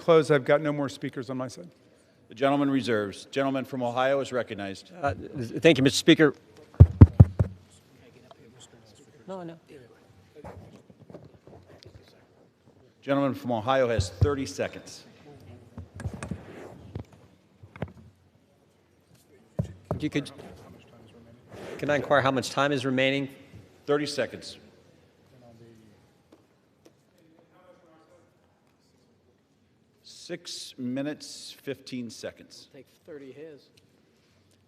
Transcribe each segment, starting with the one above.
close. I've got no more speakers on my side. The gentleman reserves. Gentleman from Ohio is recognized. Thank you, Mr. Speaker. No. Gentleman from Ohio has 30 seconds. Can I inquire how much time is remaining? 30 seconds. Six minutes, 15 seconds. Take 30 his.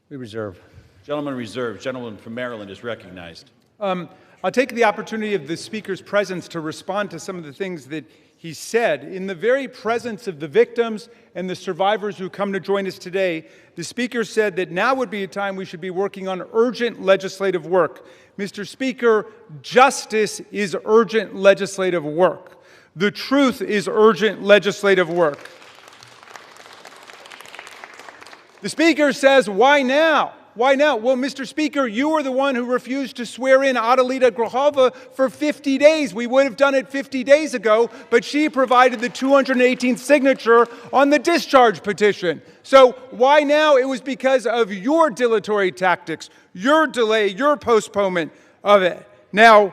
We reserve. Gentleman reserved. Gentleman from Maryland is recognized. I'll take the opportunity of the Speaker's presence to respond to some of the things that he said. In the very presence of the victims and the survivors who come to join us today, the Speaker said that now would be a time we should be working on urgent legislative work. Mr. Speaker, justice is urgent legislative work. The truth is urgent legislative work. The Speaker says, why now? Why now? Well, Mr. Speaker, you were the one who refused to swear in Adelita Grijalva for 50 days. We would have done it 50 days ago, but she provided the 218th signature on the discharge petition. So why now? It was because of your dilatory tactics, your delay, your postponement of it. Now,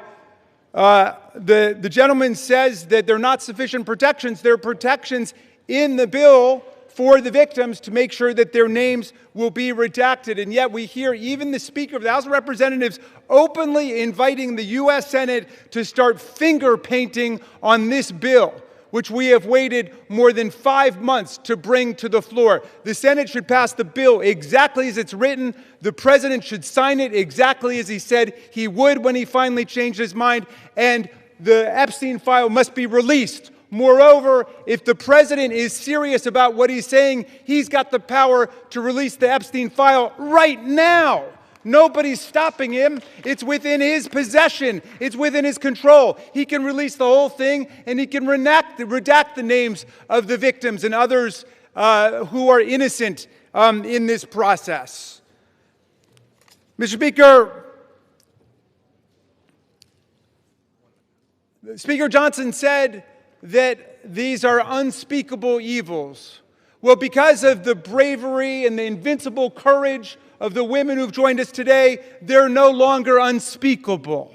the gentleman says that there are not sufficient protections. There are protections in the bill for the victims to make sure that their names will be redacted. And yet we hear even the Speaker of the House of Representatives openly inviting the U.S. Senate to start finger painting on this bill, which we have waited more than 5 months to bring to the floor. The Senate should pass the bill exactly as it's written. The President should sign it exactly as he said he would when he finally changed his mind. And the Epstein file must be released. Moreover, if the President is serious about what he's saying, he's got the power to release the Epstein file right now. Nobody's stopping him. It's within his possession. It's within his control. He can release the whole thing, and he can redact the names of the victims and others who are innocent in this process. Mr. Speaker, Speaker Johnson said that these are unspeakable evils. Well, because of the bravery and the invincible courage of the women who've joined us today, they're no longer unspeakable.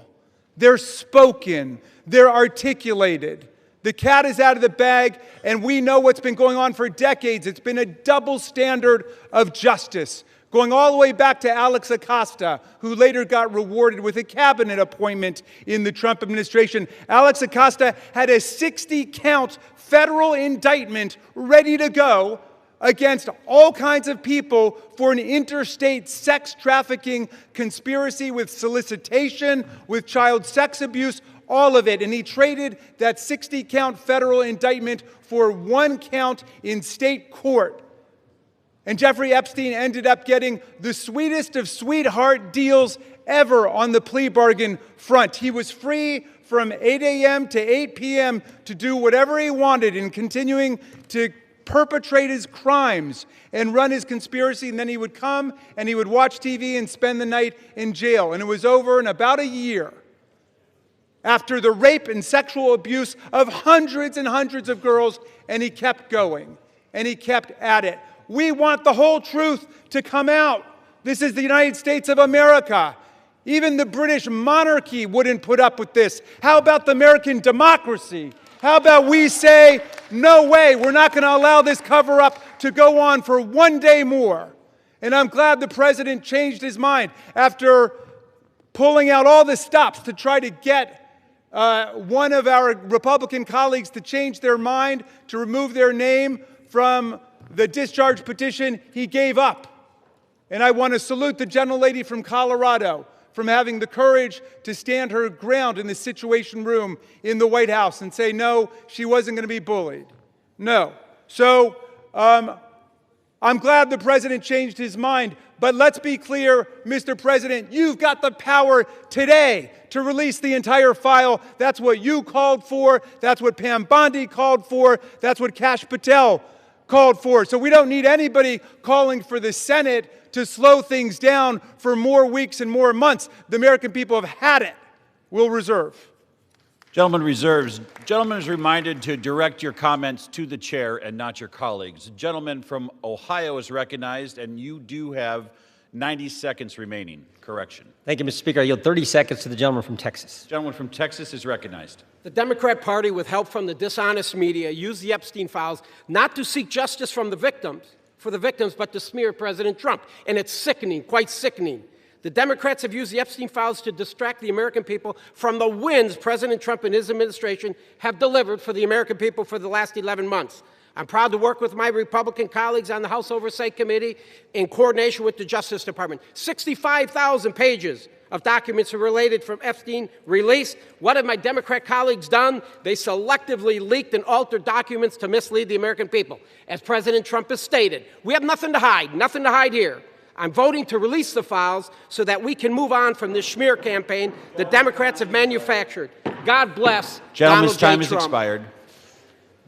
They're spoken. They're articulated. The cat is out of the bag, and we know what's been going on for decades. It's been a double standard of justice, going all the way back to Alex Acosta, who later got rewarded with a cabinet appointment in the Trump administration. Alex Acosta had a 60-count federal indictment ready to go against all kinds of people for an interstate sex trafficking conspiracy with solicitation, with child sex abuse, all of it. And he traded that 60-count federal indictment for 1 count in state court. And Jeffrey Epstein ended up getting the sweetest of sweetheart deals ever on the plea bargain front. He was free from 8 a.m. to 8 p.m. to do whatever he wanted and continuing to perpetrate his crimes and run his conspiracy. And then he would come and he would watch TV and spend the night in jail. And it was over in about a year after the rape and sexual abuse of hundreds and hundreds of girls. And he kept going and he kept at it. We want the whole truth to come out. This is the United States of America. Even the British monarchy wouldn't put up with this. How about the American democracy? How about we say, no way, we're not going to allow this cover-up to go on for 1 day more. And I'm glad the President changed his mind after pulling out all the stops to try to get one of our Republican colleagues to change their mind, to remove their name from the discharge petition. He gave up. And I want to salute the gentlelady from Colorado from having the courage to stand her ground in the Situation Room in the White House and say, no, she wasn't going to be bullied. No. So I'm glad the President changed his mind. But let's be clear, Mr. President, you've got the power today to release the entire file. That's what you called for. That's what Pam Bondi called for. That's what Kash Patel called for. So we don't need anybody calling for the Senate to slow things down for more weeks and more months. The American people have had it. We'll reserve. Gentleman reserves. Gentleman is reminded to direct your comments to the chair and not your colleagues. The gentleman from Ohio is recognized, and you do have 90 seconds remaining. Correction. Thank you, Mr. Speaker. I yield 30 seconds to the gentleman from Texas. Gentleman from Texas is recognized. The Democrat Party, with help from the dishonest media, used the Epstein files not to seek justice from the victims, but to smear President Trump. And it's sickening, quite sickening. The Democrats have used the Epstein files to distract the American people from the wins President Trump and his administration have delivered for the American people for the last 11 months. I'm proud to work with my Republican colleagues on the House Oversight Committee in coordination with the Justice Department. 65,000 pages of documents are related from Epstein released. What have my Democrat colleagues done? They selectively leaked and altered documents to mislead the American people. As President Trump has stated, we have nothing to hide here. I'm voting to release the files so that we can move on from this smear campaign the Democrats have manufactured. God bless Gentleman's Donald J. time has Trump. expired.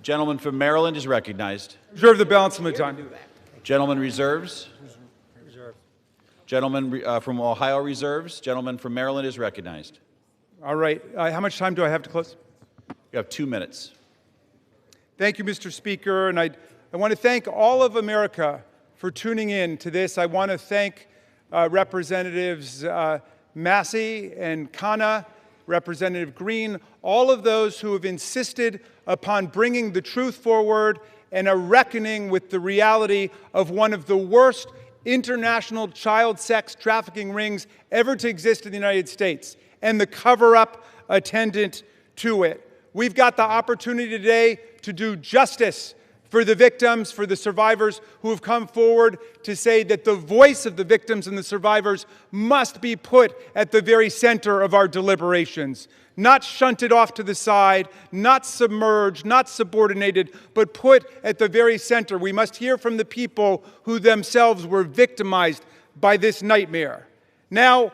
Gentleman from Maryland is recognized. Reserve the balance of my time. Gentleman reserves. Gentleman from Ohio reserves. Gentleman from Maryland is recognized. All right. How much time do I have to close? You have 2 minutes. Thank you, Mr. Speaker. And I want to thank all of America for tuning in to this. I want to thank Representatives Massie and Khanna, Representative Green, all of those who have insisted upon bringing the truth forward and a reckoning with the reality of one of the worst international child sex trafficking rings ever to exist in the United States and the cover-up attendant to it. We've got the opportunity today to do justice for the victims, for the survivors who have come forward to say that the voice of the victims and the survivors must be put at the very center of our deliberations, not shunted off to the side, not submerged, not subordinated, but put at the very center. We must hear from the people who themselves were victimized by this nightmare. Now,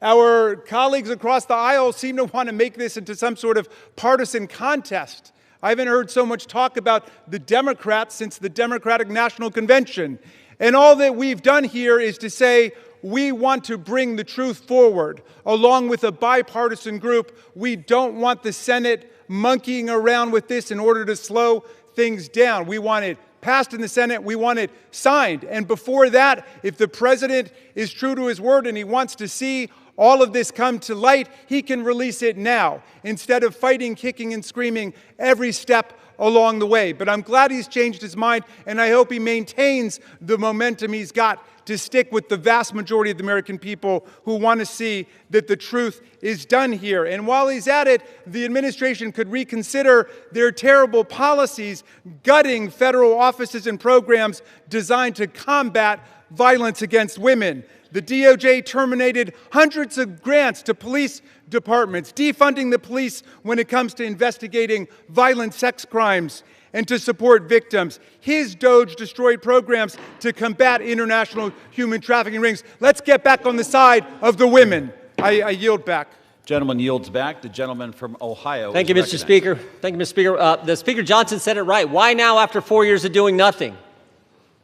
our colleagues across the aisle seem to want to make this into some sort of partisan contest. I haven't heard so much talk about the Democrats since the Democratic National Convention. And all that we've done here is to say we want to bring the truth forward along with a bipartisan group. We don't want the Senate monkeying around with this in order to slow things down. We want it passed in the Senate. We want it signed. And before that, if the president is true to his word and he wants to see all of this come to light, he can release it now instead of fighting, kicking, and screaming every step along the way. But I'm glad he's changed his mind, and I hope he maintains the momentum he's got to stick with the vast majority of the American people who want to see that the truth is done here. And while he's at it, the administration could reconsider their terrible policies gutting federal offices and programs designed to combat violence against women. The DOJ terminated hundreds of grants to police departments, defunding the police when it comes to investigating violent sex crimes and to support victims. His DOJ destroyed programs to combat international human trafficking rings. Let's get back on the side of the women. I yield back. Gentleman yields back. The gentleman from Ohio. Thank you, Mr. Speaker. Thank you, Mr. Speaker. The Speaker Johnson said it right. Why now after 4 years of doing nothing?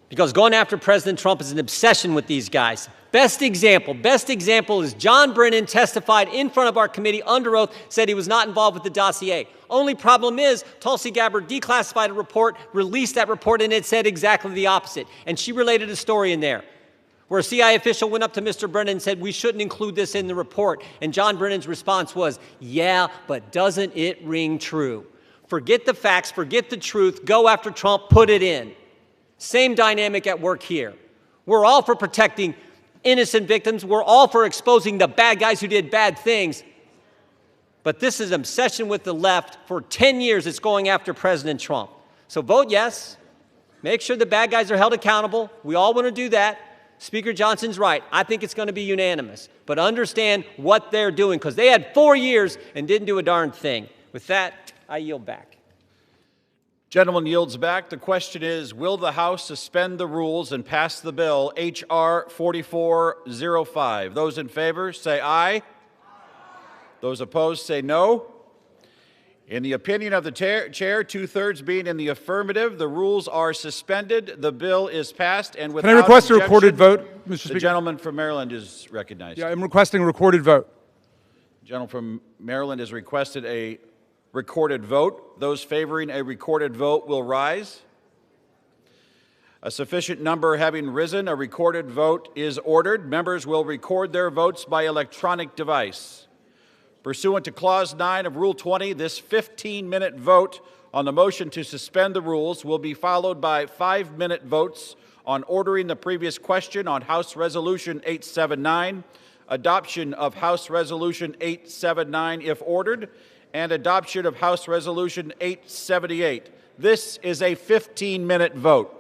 Because going after President Trump is an obsession with these guys. Best example is John Brennan testified in front of our committee under oath, said he was not involved with the dossier. Only problem is Tulsi Gabbard declassified a report, released that report, and it said exactly the opposite. And she related a story in there where a CIA official went up to Mr. Brennan and said, we shouldn't include this in the report. And John Brennan's response was, yeah, but doesn't it ring true? Forget the facts, forget the truth, go after Trump, put it in. Same dynamic at work here. We're all for protecting innocent victims. We're all for exposing the bad guys who did bad things. But this is an obsession with the left. For 10 years, it's going after President Trump. So vote yes. Make sure the bad guys are held accountable. We all want to do that. Speaker Johnson's right. I think it's going to be unanimous. But understand what they're doing, because they had 4 years and didn't do a darn thing. With that, I yield back. Gentleman yields back. The question is, will the House suspend the rules and pass the bill H.R. 4405? Those in favor say aye. Those opposed say no. In the opinion of the chair, two-thirds being in the affirmative, the rules are suspended. The bill is passed, and without Can I request a recorded vote, Mr. The Speaker? gentleman from Maryland is recognized. Yeah, I'm requesting a recorded vote. The gentleman from Maryland has requested a recorded vote. Those favoring a recorded vote will rise. A sufficient number having risen, a recorded vote is ordered. Members will record their votes by electronic device. Pursuant to Clause 9 of Rule 20, this 15-minute vote on the motion to suspend the rules will be followed by 5-minute votes on ordering the previous question on House Resolution 879, adoption of House Resolution 879 if ordered, and adoption of House Resolution 878. This is a 15-minute vote.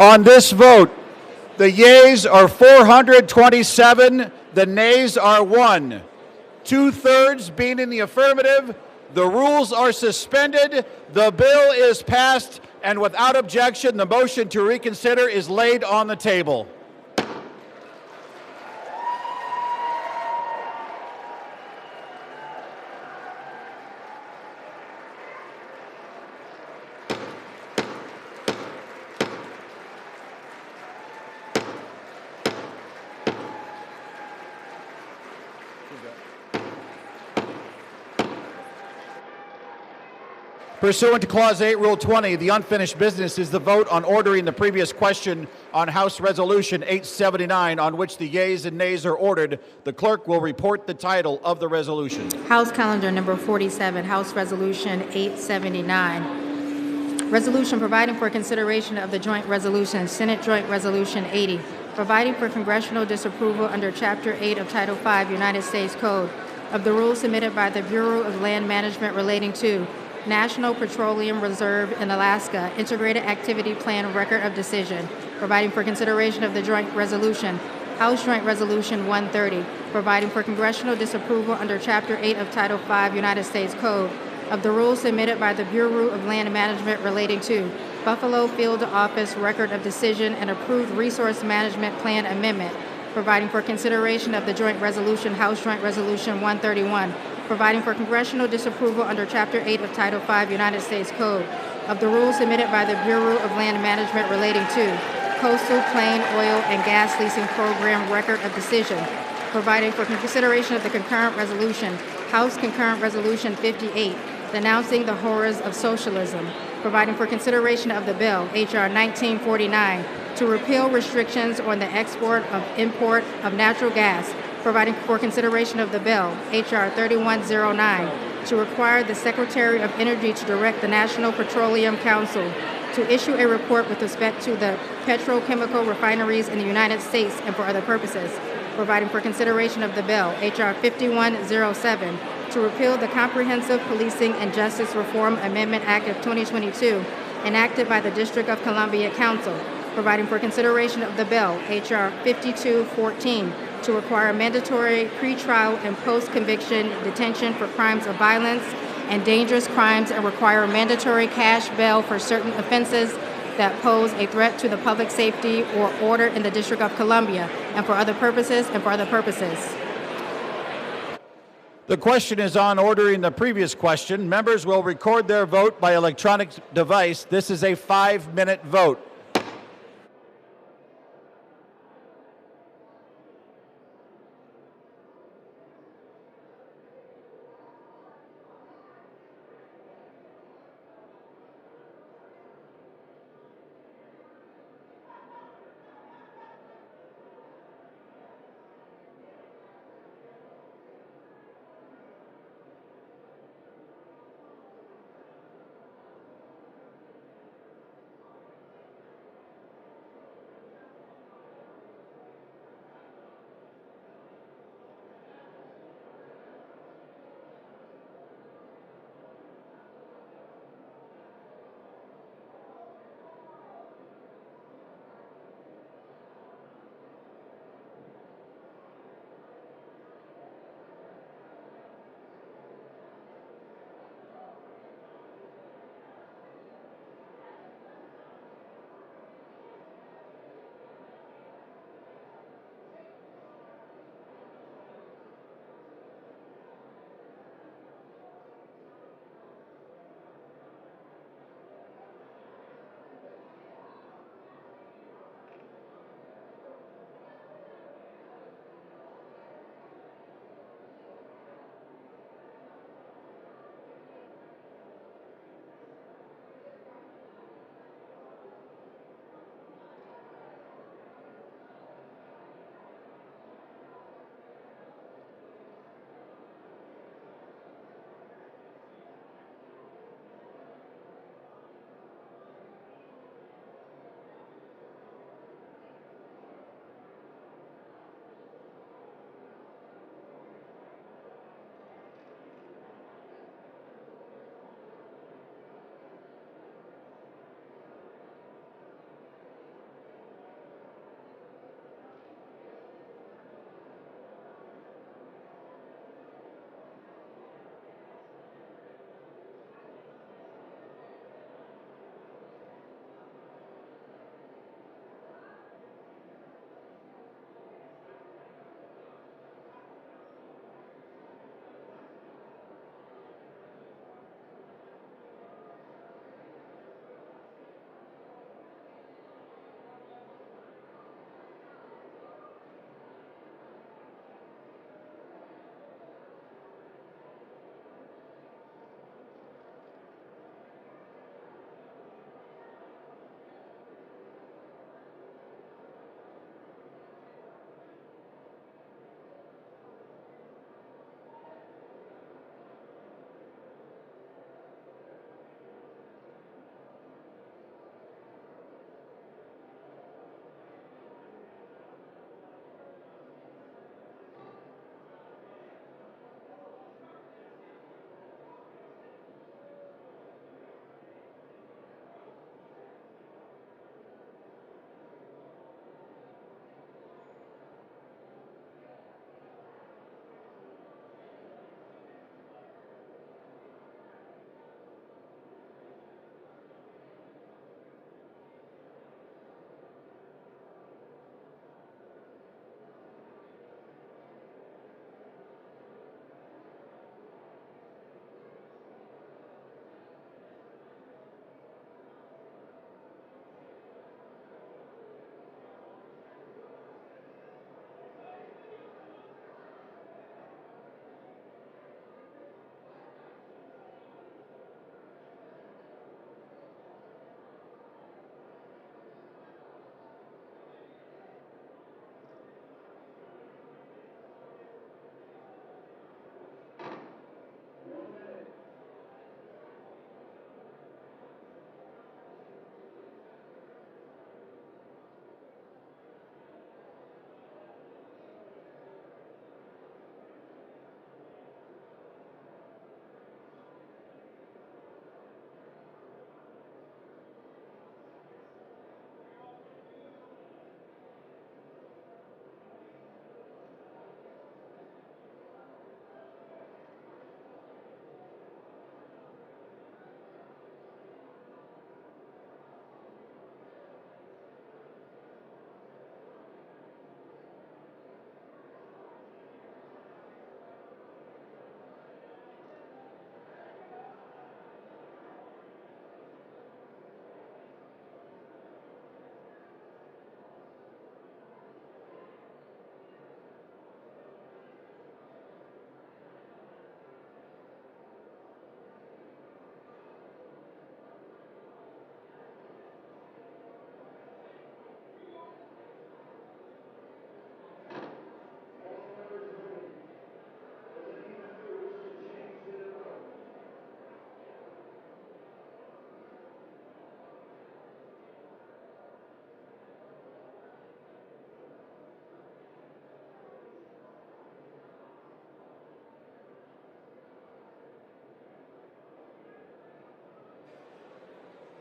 On this vote, the yeas are 427, the nays are 1. 2/3 being in the affirmative, the rules are suspended, the bill is passed, and without objection, the motion to reconsider is laid on the table. Pursuant to Clause 8, Rule 20, the unfinished business is the vote on ordering the previous question on House Resolution 879, on which the yeas and nays are ordered. The clerk will report the title of the resolution. House Calendar Number 47, House Resolution 879. Resolution providing for consideration of the joint resolution, Senate Joint Resolution 80, providing for congressional disapproval under Chapter 8 of Title 5 United States Code of the rules submitted by the Bureau of Land Management relating to National Petroleum Reserve in Alaska Integrated Activity Plan Record of Decision, providing for consideration of the joint resolution, House Joint Resolution 130, providing for congressional disapproval under Chapter 8 of Title 5 United States Code of the rules submitted by the Bureau of Land Management relating to Buffalo Field Office Record of Decision and approved Resource Management Plan Amendment, providing for consideration of the joint resolution, House Joint Resolution 131, providing for congressional disapproval under Chapter 8 of Title 5 United States Code of the rules submitted by the Bureau of Land Management relating to Coastal Plain Oil and Gas Leasing Program Record of Decision, providing for consideration of the concurrent resolution, House Concurrent Resolution 58, denouncing the horrors of socialism, providing for consideration of the bill, H.R. 1949, to repeal restrictions on the export of import of natural gas, providing for consideration of the bill, H.R. 3109, to require the Secretary of Energy to direct the National Petroleum Council to issue a report with respect to the petrochemical refineries in the United States and for other purposes, providing for consideration of the bill, H.R. 5107, to repeal the Comprehensive Policing and Justice Reform Amendment Act of 2022, enacted by the District of Columbia Council, providing for consideration of the bill, H.R. 5214, to require mandatory pretrial and post-conviction detention for crimes of violence and dangerous crimes and require mandatory cash bail for certain offenses that pose a threat to the public safety or order in the District of Columbia, and for other purposes, The question is on ordering the previous question. Members will record their vote by electronic device. This is a 5-minute vote.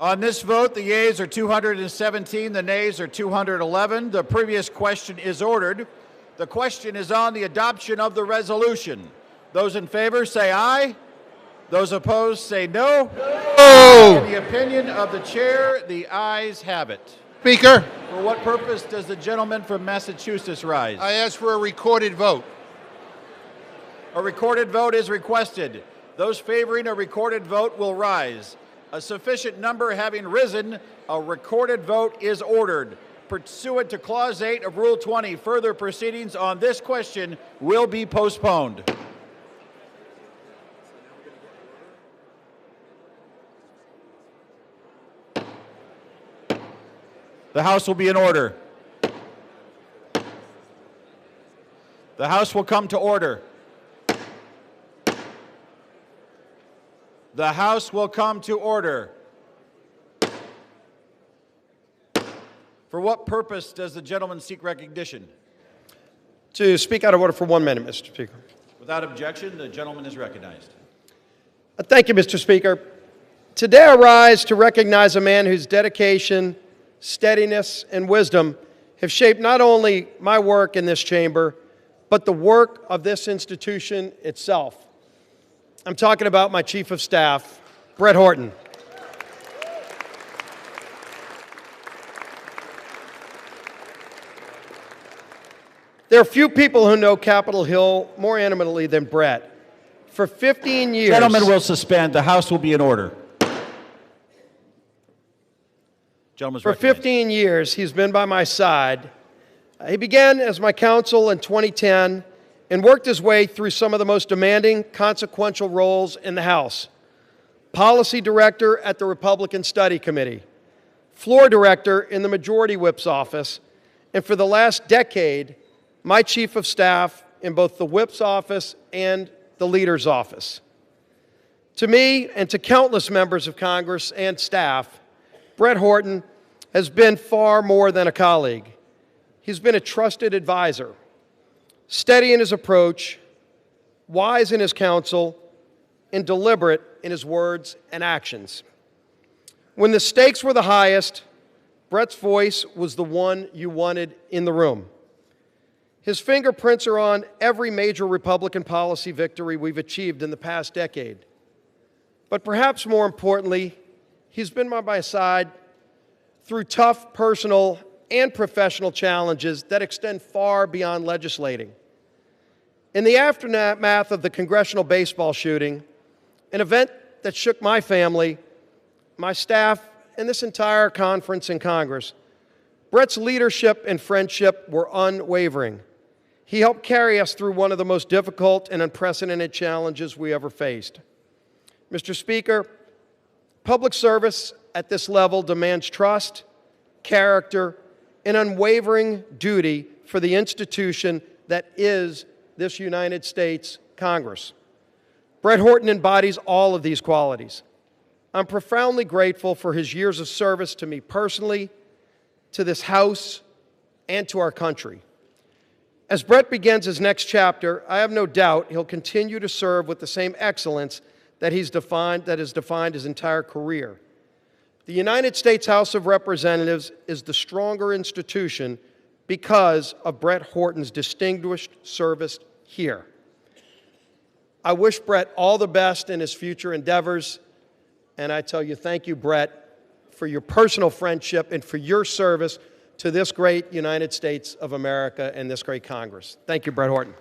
On this vote, the yeas are 217, the nays are 211. The previous question is ordered. The question is on the adoption of the resolution. Those in favor say aye. Those opposed say no. No. In the opinion of the chair, the ayes have it. Speaker, For what purpose does the gentleman from Massachusetts rise? I ask for a recorded vote. A recorded vote is requested. Those favoring a recorded vote will rise. A sufficient number having risen, a recorded vote is ordered. Pursuant to Clause 8 of Rule 20, further proceedings on this question will be postponed. The House will be in order. The House will come to order. The House will come to order. For what purpose does the gentleman seek recognition? To speak out of order for 1 minute, Mr. Speaker. Without objection, the gentleman is recognized. Thank you, Mr. Speaker. Today I rise to recognize a man whose dedication, steadiness, and wisdom have shaped not only my work in this chamber, but the work of this institution itself. I'm talking about my Chief of Staff, Brett Horton. There are few people who know Capitol Hill more intimately than Brett. For 15 years... Gentlemen will suspend. The House will be in order. Gentleman's For recognized. 15 years, he's been by my side. He began as my counsel in 2010 and worked his way through some of the most demanding, consequential roles in the House. Policy Director at the Republican Study Committee, Floor Director in the Majority Whip's office, and for the last decade, my Chief of Staff in both the Whip's office and the Leader's office. To me and to countless members of Congress and staff, Brett Horton has been far more than a colleague. He's been a trusted advisor, steady in his approach, wise in his counsel, and deliberate in his words and actions. When the stakes were the highest, Brett's voice was the one you wanted in the room. His fingerprints are on every major Republican policy victory we've achieved in the past decade. But perhaps more importantly, he's been by my side through tough personal and professional challenges that extend far beyond legislating. In the aftermath of the congressional baseball shooting, an event that shook my family, my staff, and this entire conference in Congress, Brett's leadership and friendship were unwavering. He helped carry us through one of the most difficult and unprecedented challenges we ever faced. Mr. Speaker, public service at this level demands trust, character, and unwavering duty for the institution that is this United States Congress. Brett Horton embodies all of these qualities. I'm profoundly grateful for his years of service to me personally, to this House, and to our country. As Brett begins his next chapter, I have no doubt he'll continue to serve with the same excellence that has defined his entire career. The United States House of Representatives is the stronger institution because of Brett Horton's distinguished service here. I wish Brett all the best in his future endeavors, and I tell you, thank you, Brett, for your personal friendship and for your service to this great United States of America and this great Congress. Thank you, Brett Horton.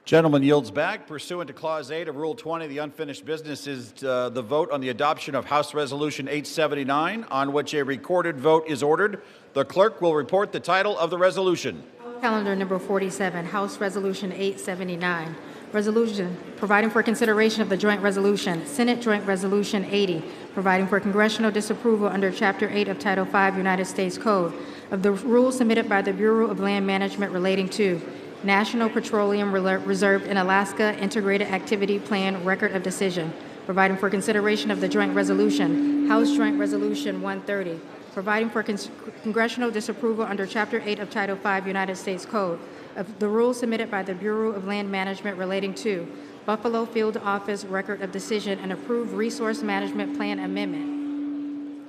Gentleman yields back. Pursuant to Clause 8 of Rule 20, the unfinished business is the vote on the adoption of House Resolution 879, on which a recorded vote is ordered. The clerk will report the title of the resolution. Calendar number 47, House Resolution 879. Resolution providing for consideration of the joint resolution, Senate Joint Resolution 80, providing for congressional disapproval under Chapter 8 of Title 5 United States Code of the rules submitted by the Bureau of Land Management relating to National Petroleum Reserve in Alaska Integrated Activity Plan Record of Decision, providing for consideration of the joint resolution, House Joint Resolution 130, providing for congressional disapproval under Chapter 8 of Title 5 United States Code of the rules submitted by the Bureau of Land Management relating to Buffalo Field Office Record of Decision and approved Resource Management Plan Amendment,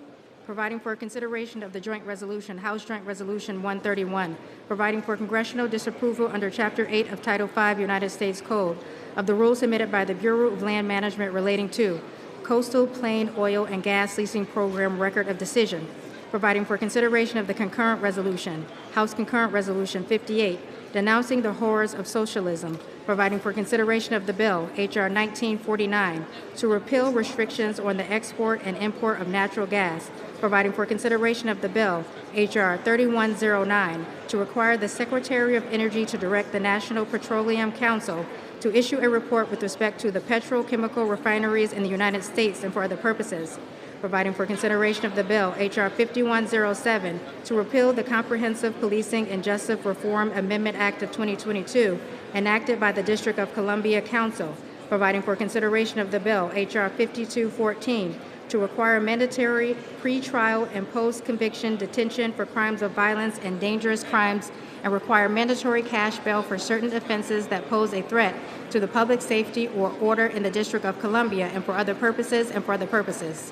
providing for consideration of the joint resolution, House Joint Resolution 131, providing for congressional disapproval under Chapter 8 of Title 5 United States Code of the rules submitted by the Bureau of Land Management relating to Coastal Plain Oil and Gas Leasing Program Record of Decision, providing for consideration of the concurrent resolution, House Concurrent Resolution 58, denouncing the horrors of socialism, providing for consideration of the bill, H.R. 1949, to repeal restrictions on the export and import of natural gas, providing for consideration of the bill, H.R. 3109, to require the Secretary of Energy to direct the National Petroleum Council to issue a report with respect to the petrochemical refineries in the United States and for other purposes, providing for consideration of the bill, H.R. 5107, to repeal the Comprehensive Policing and Justice Reform Amendment Act of 2022, enacted by the District of Columbia Council, providing for consideration of the bill, H.R. 5214, to require mandatory pre-trial and post-conviction detention for crimes of violence and dangerous crimes and require mandatory cash bail for certain offenses that pose a threat to the public safety or order in the District of Columbia and for other purposes and for other purposes.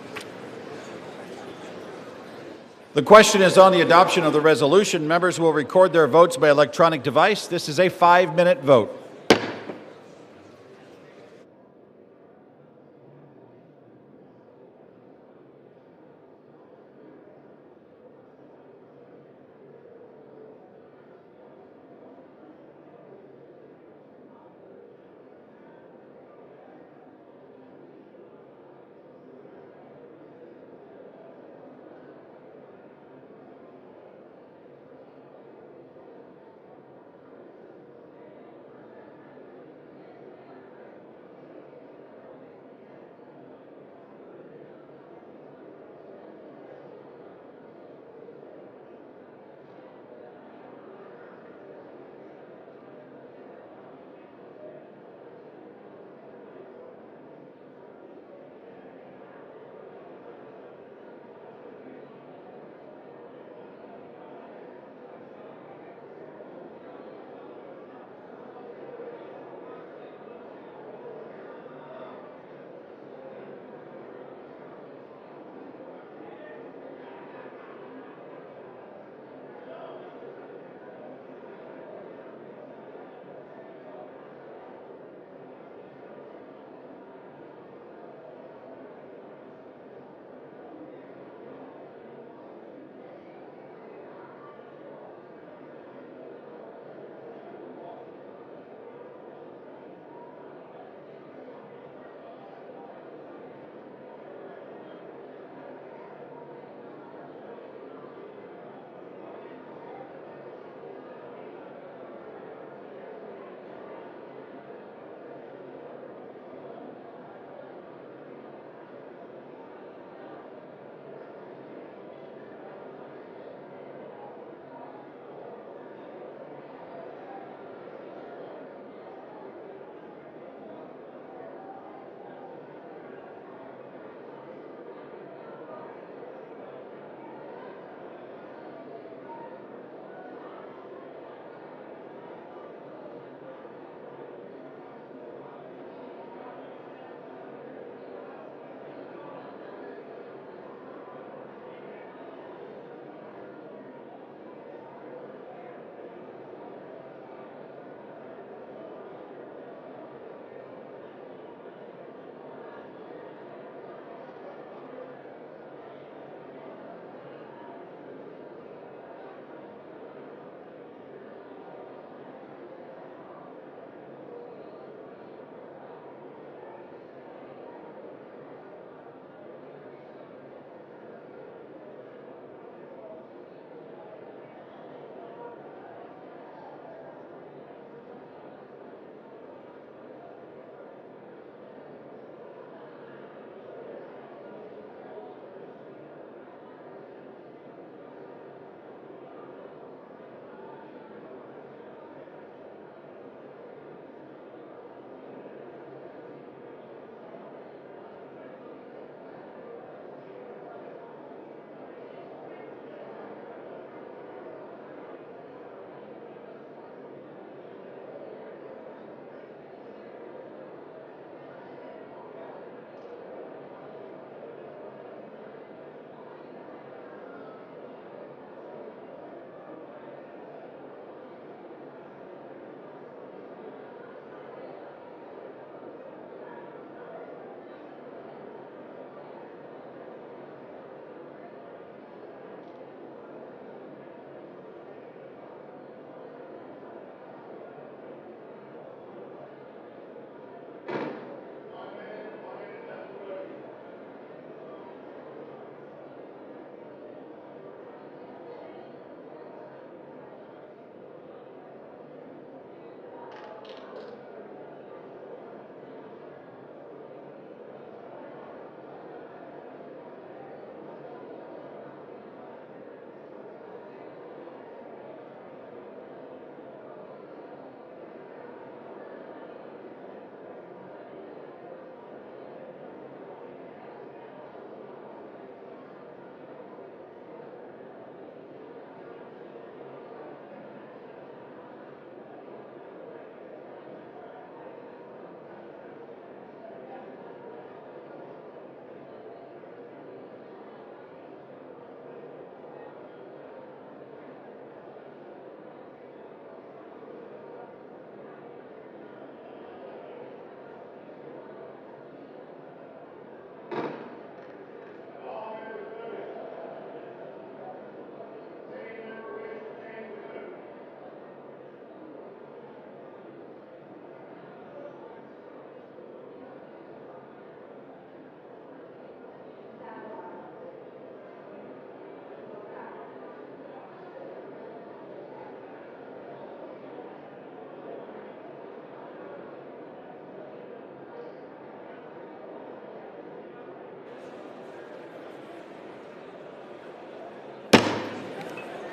The question is on the adoption of the resolution. Members will record their votes by electronic device. This is a 5-minute vote.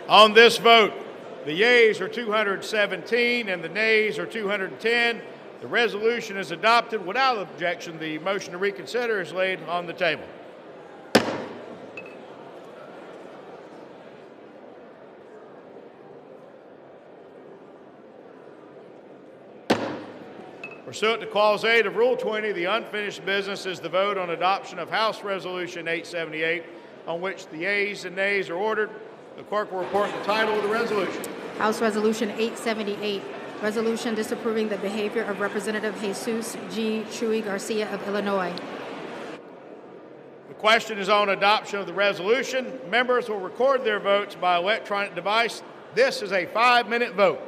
On this vote, the yeas are 217 and the nays are 210. The resolution is adopted. Without objection, the motion to reconsider is laid on the table. Pursuant to Clause 8 of Rule 20, the unfinished business is the vote on adoption of House Resolution 878, on which the yeas and nays are ordered. The clerk will report the title of the resolution. House Resolution 878, resolution disapproving the behavior of Representative Jesus G. Chuy Garcia of Illinois. The question is on adoption of the resolution. Members will record their votes by electronic device. This is a 5-minute vote.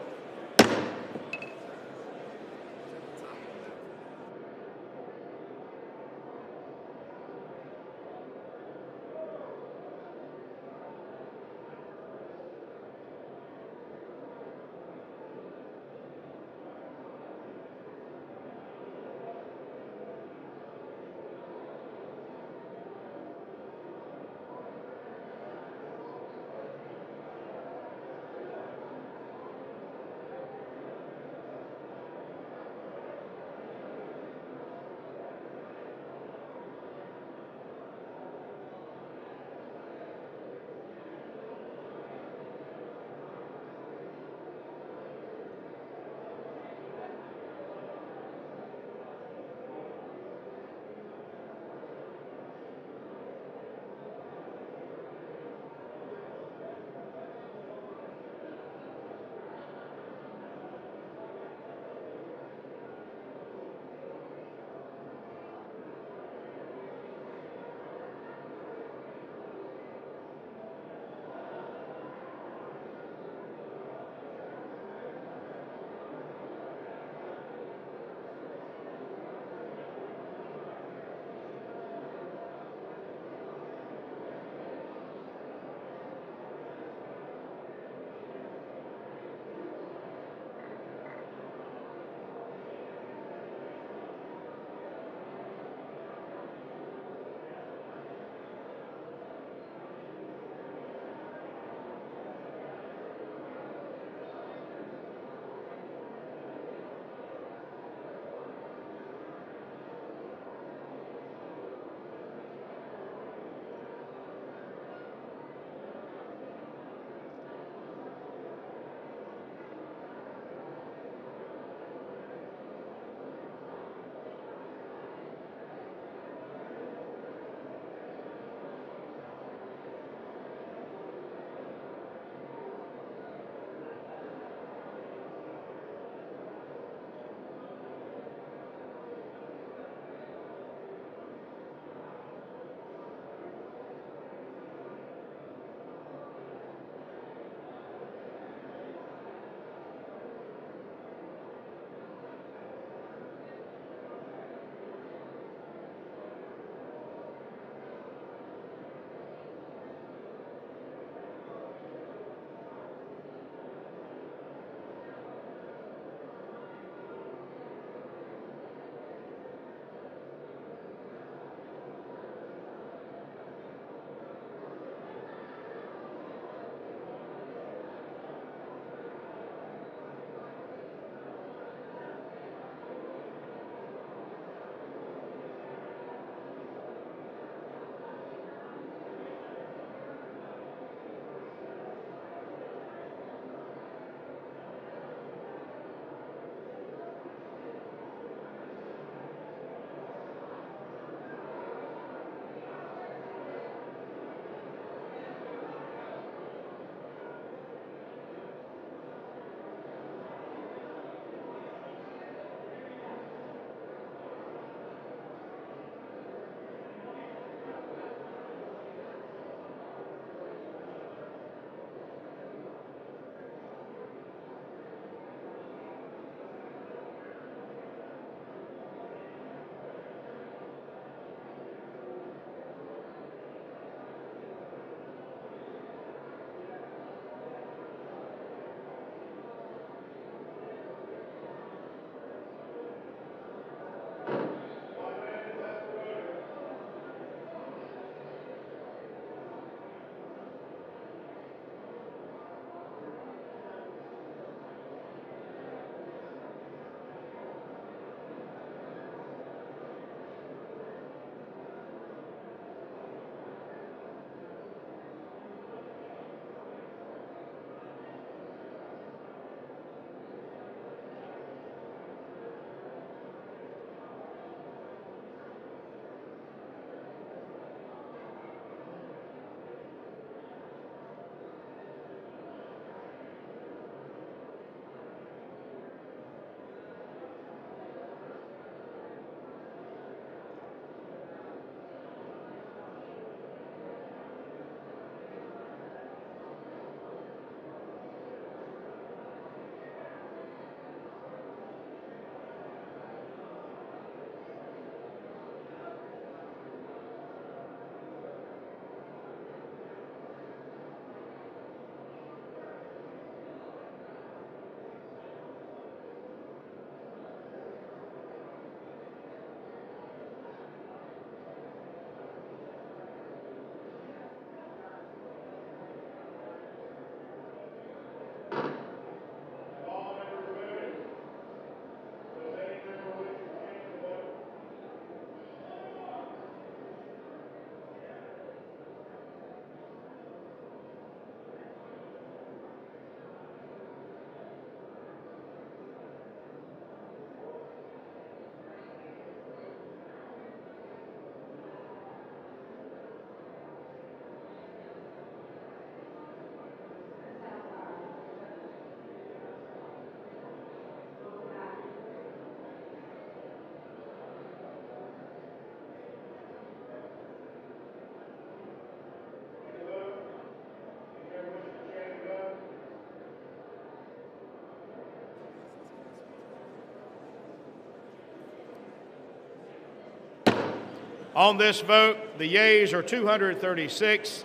On this vote, the yeas are 236,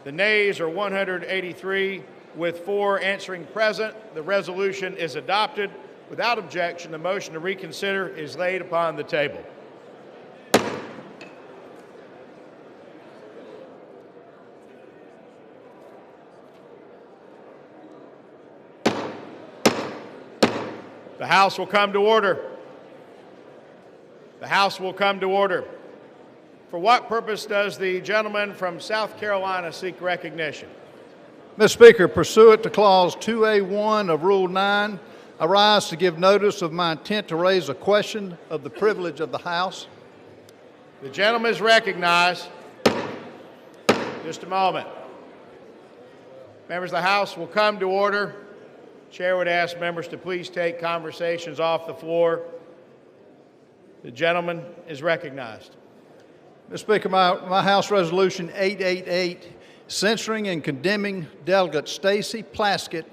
the nays are 183, with 4 answering present. The resolution is adopted. Without objection, the motion to reconsider is laid upon the table. The House will come to order. The House will come to order. For what purpose does the gentleman from South Carolina seek recognition? Mr. Speaker, pursuant to Clause 2A1 of Rule 9, I rise to give notice of my intent to raise a question of the privilege of the House. The gentleman is recognized. Just a moment. Members of the House will come to order. Chair would ask members to please take conversations off the floor. The gentleman is recognized. Mr. Speaker, my House Resolution 888, censuring and condemning Delegate Stacey Plaskett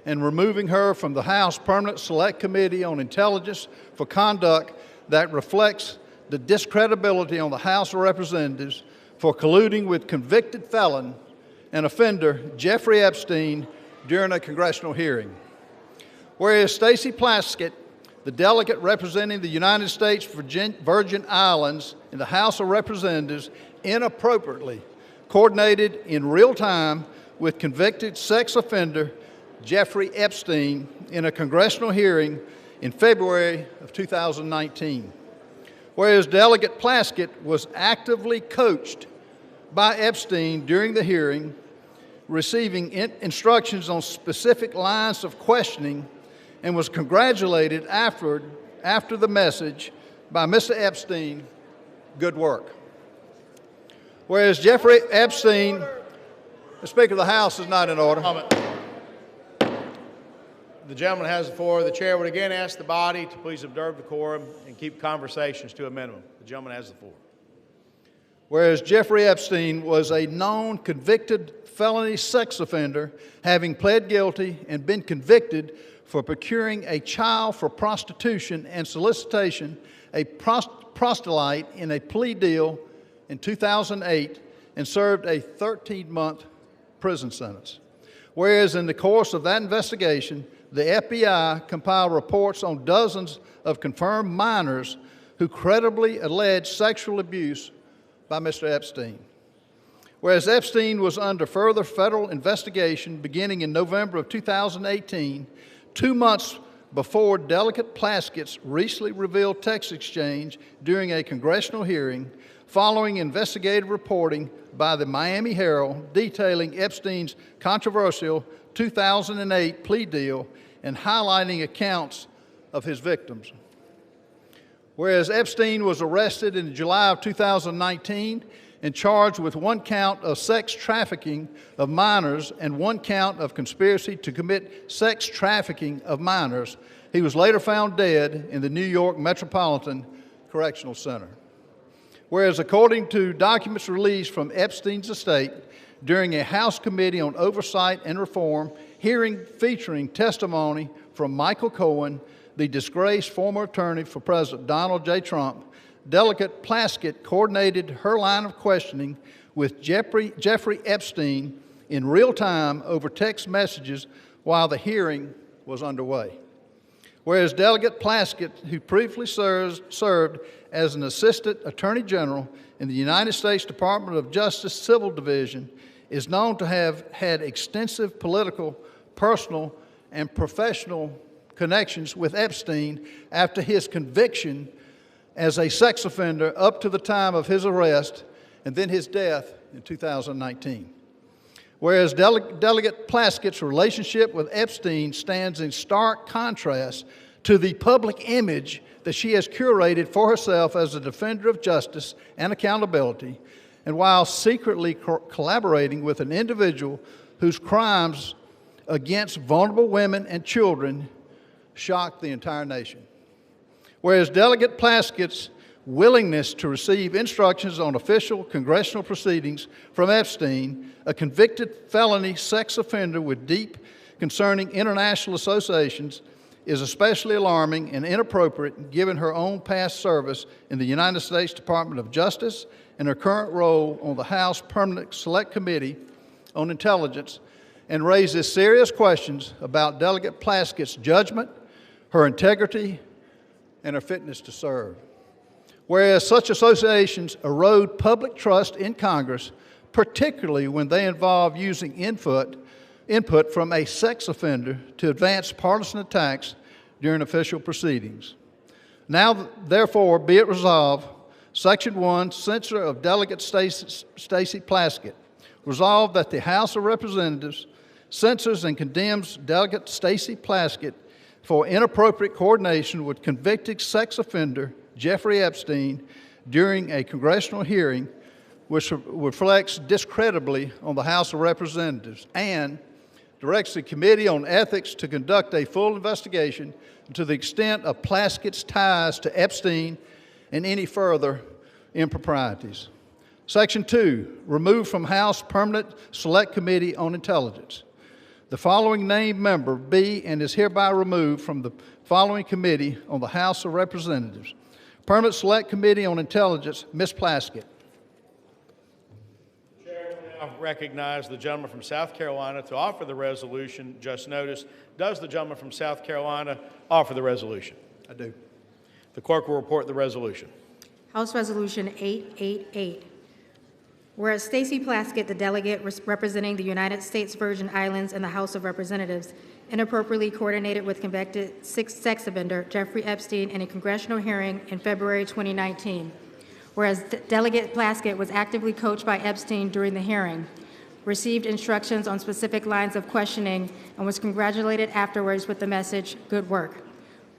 and removing her from the House Permanent Select Committee on Intelligence for conduct that reflects the discredibility on the House of Representatives for colluding with convicted felon and offender Jeffrey Epstein during a congressional hearing. Whereas Stacey Plaskett, the delegate representing the United States Virgin Islands in the House of Representatives, inappropriately coordinated in real time with convicted sex offender Jeffrey Epstein in a congressional hearing in February of 2019. Whereas Delegate Plaskett was actively coached by Epstein during the hearing, receiving instructions on specific lines of questioning, and was congratulated after the message by Mr. Epstein, good work. Whereas Jeffrey Epstein, the Speaker of the House is not in order. The gentleman has the floor. The chair would again ask the body to please observe decorum and keep conversations to a minimum. The gentleman has the floor. Whereas Jeffrey Epstein was a known convicted felony sex offender, having pled guilty and been convicted for procuring a child for prostitution and solicitation, a proselyte in a plea deal in 2008, and served a 13-month prison sentence. Whereas in the course of that investigation, the FBI compiled reports on dozens of confirmed minors who credibly alleged sexual abuse by Mr. Epstein. Whereas Epstein was under further federal investigation beginning in November of 2018, 2 months before Delegate Plaskett's recently revealed text exchange during a congressional hearing, following investigative reporting by the Miami Herald detailing Epstein's controversial 2008 plea deal and highlighting accounts of his victims. Whereas Epstein was arrested in July of 2019 and charged with 1 count of sex trafficking of minors and 1 count of conspiracy to commit sex trafficking of minors, he was later found dead in the New York Metropolitan Correctional Center. Whereas according to documents released from Epstein's estate during a House Committee on Oversight and Reform hearing featuring testimony from Michael Cohen, the disgraced former attorney for President Donald J. Trump, Delegate Plaskett coordinated her line of questioning with Jeffrey Epstein in real time over text messages while the hearing was underway. Whereas Delegate Plaskett, who previously served as an Assistant Attorney General in the United States Department of Justice Civil Division, is known to have had extensive political, personal, and professional connections with Epstein after his conviction as a sex offender up to the time of his arrest and then his death in 2019. Whereas Delegate Plaskett's relationship with Epstein stands in stark contrast to the public image that she has curated for herself as a defender of justice and accountability, and while secretly collaborating with an individual whose crimes against vulnerable women and children shocked the entire nation. Whereas Delegate Plaskett's willingness to receive instructions on official congressional proceedings from Epstein, a convicted felony sex offender with deep concerning international associations, is especially alarming and inappropriate given her own past service in the United States Department of Justice and her current role on the House Permanent Select Committee on Intelligence, and raises serious questions about Delegate Plaskett's judgment, her integrity, and her fitness to serve. Whereas such associations erode public trust in Congress, particularly when they involve using input from a sex offender to advance partisan attacks during official proceedings. Now, therefore, be it resolved, Section 1, Censure of Delegate Stacey Plaskett. Resolved that the House of Representatives censures and condemns Delegate Stacey Plaskett for inappropriate coordination with convicted sex offender Jeffrey Epstein during a congressional hearing which reflects discreditably on the House of Representatives, and directs the Committee on Ethics to conduct a full investigation to the extent of Plaskett's ties to Epstein and any further improprieties. Section 2, removed from House Permanent Select Committee on Intelligence. The following named member be and is hereby removed from the following committee on the House of Representatives. Permanent Select Committee on Intelligence, Ms. Plaskett. I recognize the gentleman from South Carolina to offer the resolution just noticed. Does the gentleman from South Carolina offer the resolution? I do. The clerk will report the resolution. House Resolution 888. Whereas Stacey Plaskett, the delegate representing the United States Virgin Islands in the House of Representatives, inappropriately coordinated with convicted sex offender Jeffrey Epstein in a congressional hearing in February 2019. Whereas Delegate Plaskett was actively coached by Epstein during the hearing, received instructions on specific lines of questioning, and was congratulated afterwards with the message, "Good work."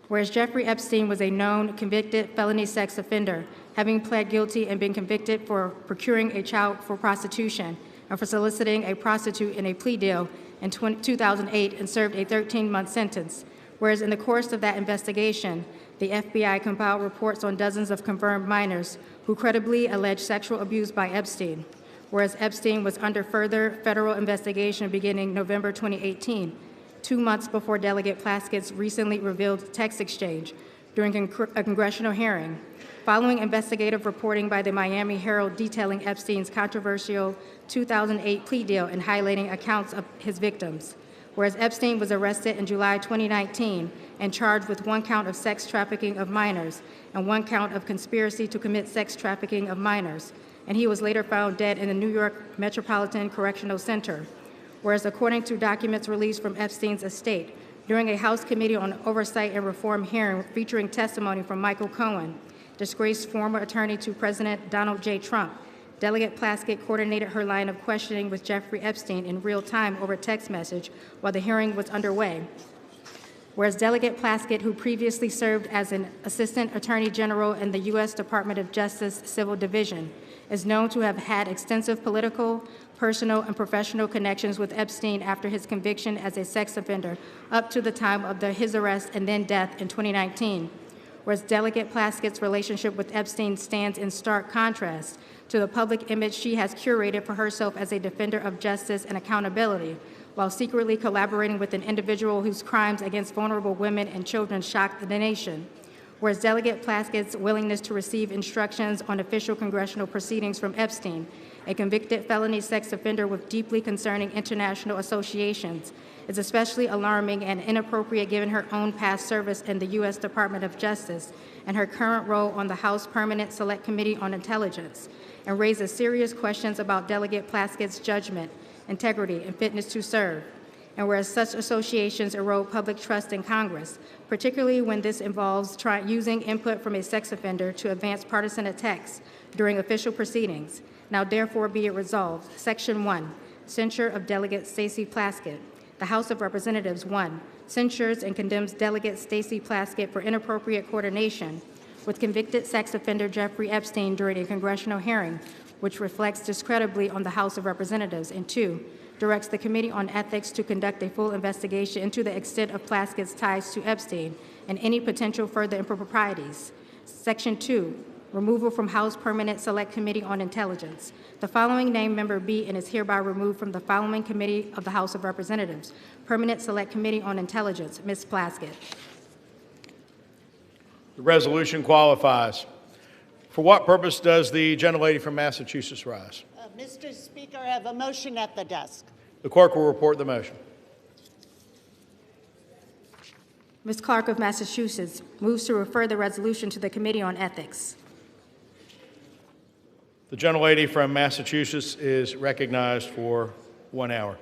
Whereas Jeffrey Epstein was a known convicted felony sex offender, having pled guilty and been convicted for procuring a child for prostitution and for soliciting a prostitute in a plea deal in 2008 and served a 13-month sentence. Whereas in the course of that investigation, the FBI compiled reports on dozens of confirmed minors who credibly alleged sexual abuse by Epstein. Whereas Epstein was under further federal investigation beginning November 2018, 2 months before Delegate Plaskett's recently revealed text exchange during a congressional hearing, following investigative reporting by the Miami Herald detailing Epstein's controversial 2008 plea deal and highlighting accounts of his victims. Whereas Epstein was arrested in July 2019 and charged with 1 count of sex trafficking of minors and 1 count of conspiracy to commit sex trafficking of minors, and he was later found dead in the New York Metropolitan Correctional Center. Whereas according to documents released from Epstein's estate, during a House Committee on Oversight and Reform hearing featuring testimony from Michael Cohen, disgraced former attorney to President Donald J. Trump, Delegate Plaskett coordinated her line of questioning with Jeffrey Epstein in real time over text message while the hearing was underway. Whereas Delegate Plaskett, who previously served as an Assistant Attorney General in the U.S. Department of Justice Civil Division, is known to have had extensive political, personal, and professional connections with Epstein after his conviction as a sex offender up to the time of his arrest and then death in 2019. Whereas Delegate Plaskett's relationship with Epstein stands in stark contrast to the public image she has curated for herself as a defender of justice and accountability, while secretly collaborating with an individual whose crimes against vulnerable women and children shocked the nation. Whereas Delegate Plaskett's willingness to receive instructions on official congressional proceedings from Epstein, a convicted felony sex offender with deeply concerning international associations, is especially alarming and inappropriate given her own past service in the U.S. Department of Justice and her current role on the House Permanent Select Committee on Intelligence, and raises serious questions about Delegate Plaskett's judgment, integrity, and fitness to serve. And whereas such associations erode public trust in Congress, particularly when this involves using input from a sex offender to advance partisan attacks during official proceedings, now therefore be it resolved. Section 1, Censure of Delegate Stacey Plaskett. The House of Representatives, 1, censures and condemns Delegate Stacey Plaskett for inappropriate coordination with convicted sex offender Jeffrey Epstein during a congressional hearing, which reflects discreditably on the House of Representatives, and 2, directs the Committee on Ethics to conduct a full investigation into the extent of Plaskett's ties to Epstein and any potential further improprieties. Section 2, removal from House Permanent Select Committee on Intelligence. The following named member be and is hereby removed from the following committee of the House of Representatives. Permanent Select Committee on Intelligence, Ms. Plaskett. The resolution qualifies. For what purpose does the gentlelady from Massachusetts rise? Mr. Speaker, I have a motion at the desk. The clerk will report the motion. Ms. Clark of Massachusetts moves to refer the resolution to the Committee on Ethics. The gentlelady from Massachusetts is recognized for 1 hour.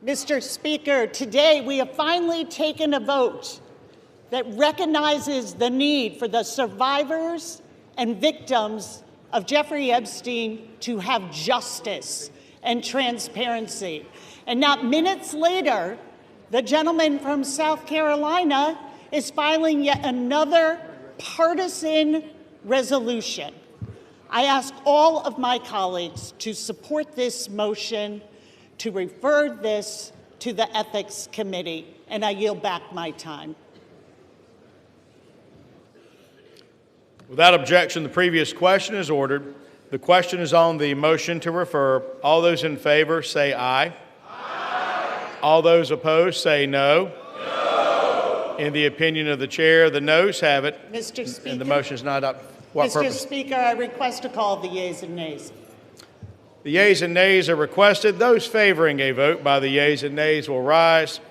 Mr. Speaker, today we have finally taken a vote that recognizes the need for the survivors and victims of Jeffrey Epstein to have justice and transparency. And not minutes later, the gentleman from South Carolina is filing yet another partisan resolution. I ask all of my colleagues to support this motion to refer this to the Ethics Committee, and I yield back my time. Without objection, the previous question is ordered. The question is on the motion to refer. All those in favor say aye. Aye. All those opposed say no. No. In the opinion of the chair, the noes have it. Mr. Speaker. And the motion is not up. What Mr. purpose? Speaker, I request to call the yeas and nays. The yeas and nays are requested. Those favoring a vote by the yeas and nays will rise.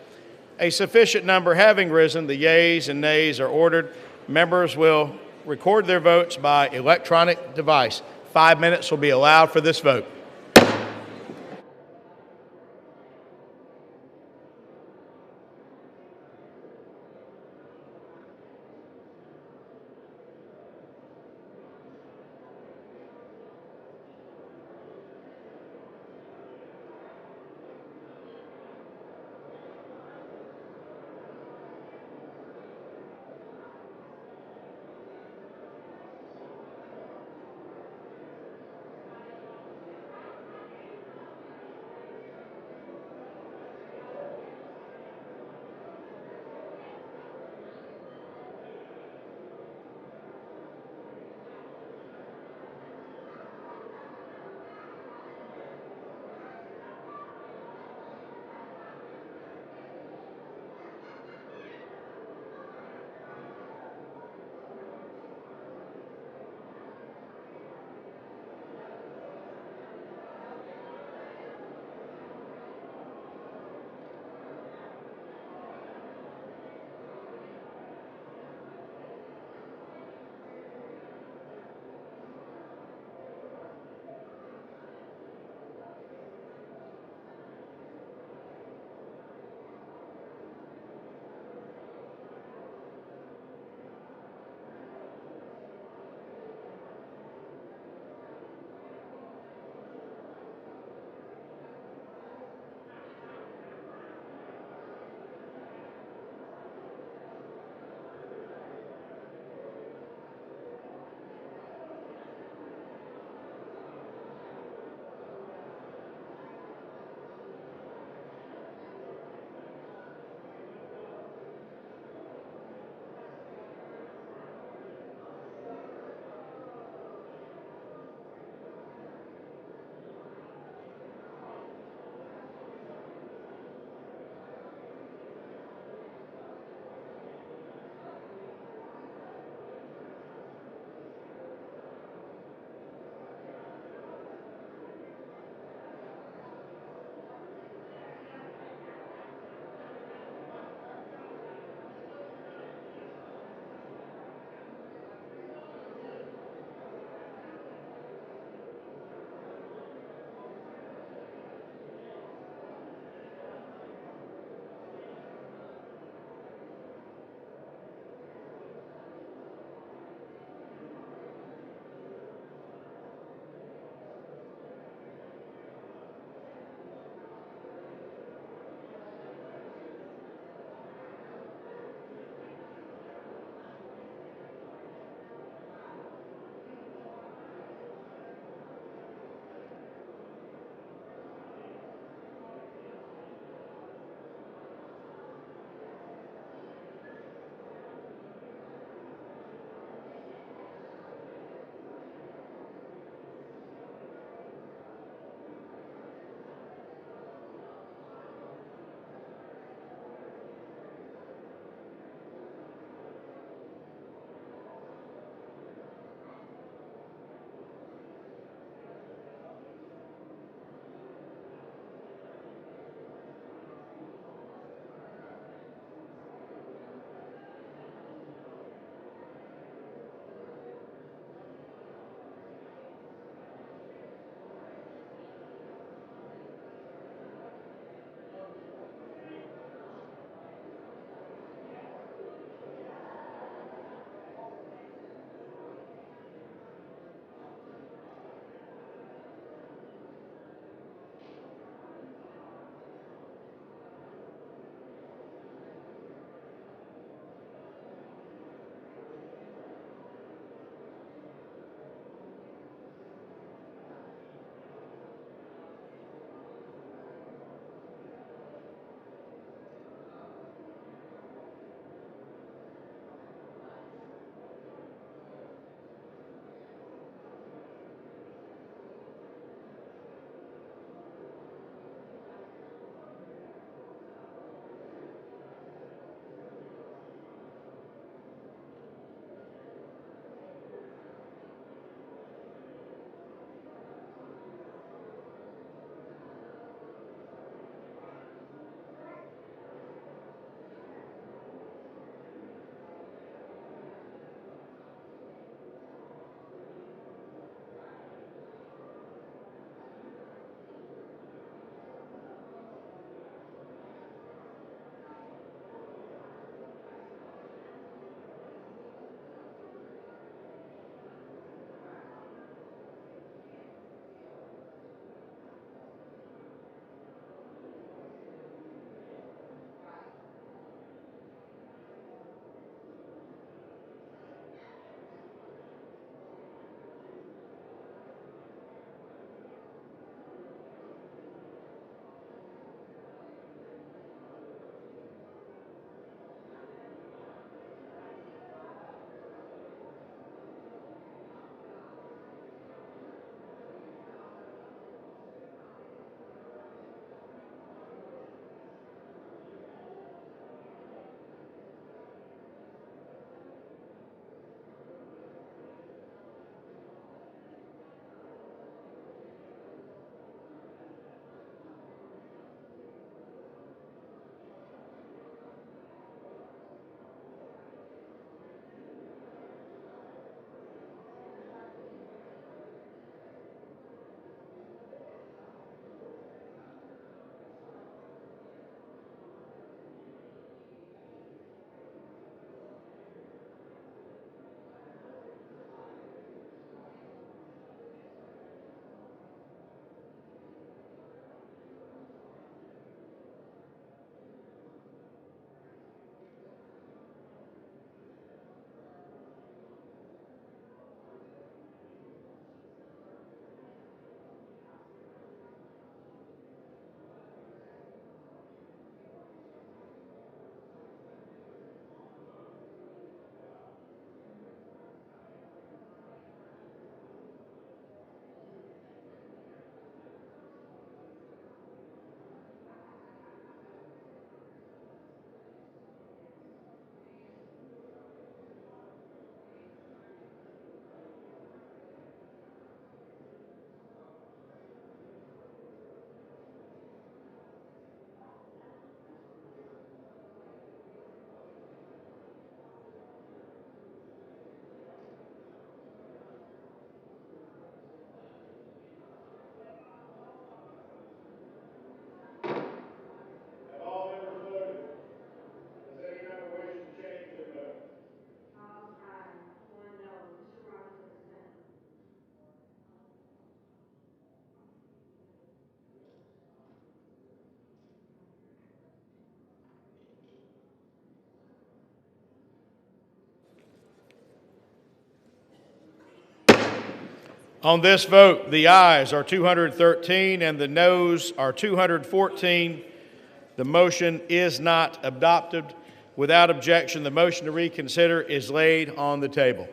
A sufficient number having risen, the yeas and nays are ordered. Members will record their votes by electronic device. 5 minutes will be allowed for this vote. On this vote, the ayes are 213 and the noes are 214. The motion is not adopted. Without objection, the motion to reconsider is laid on the table.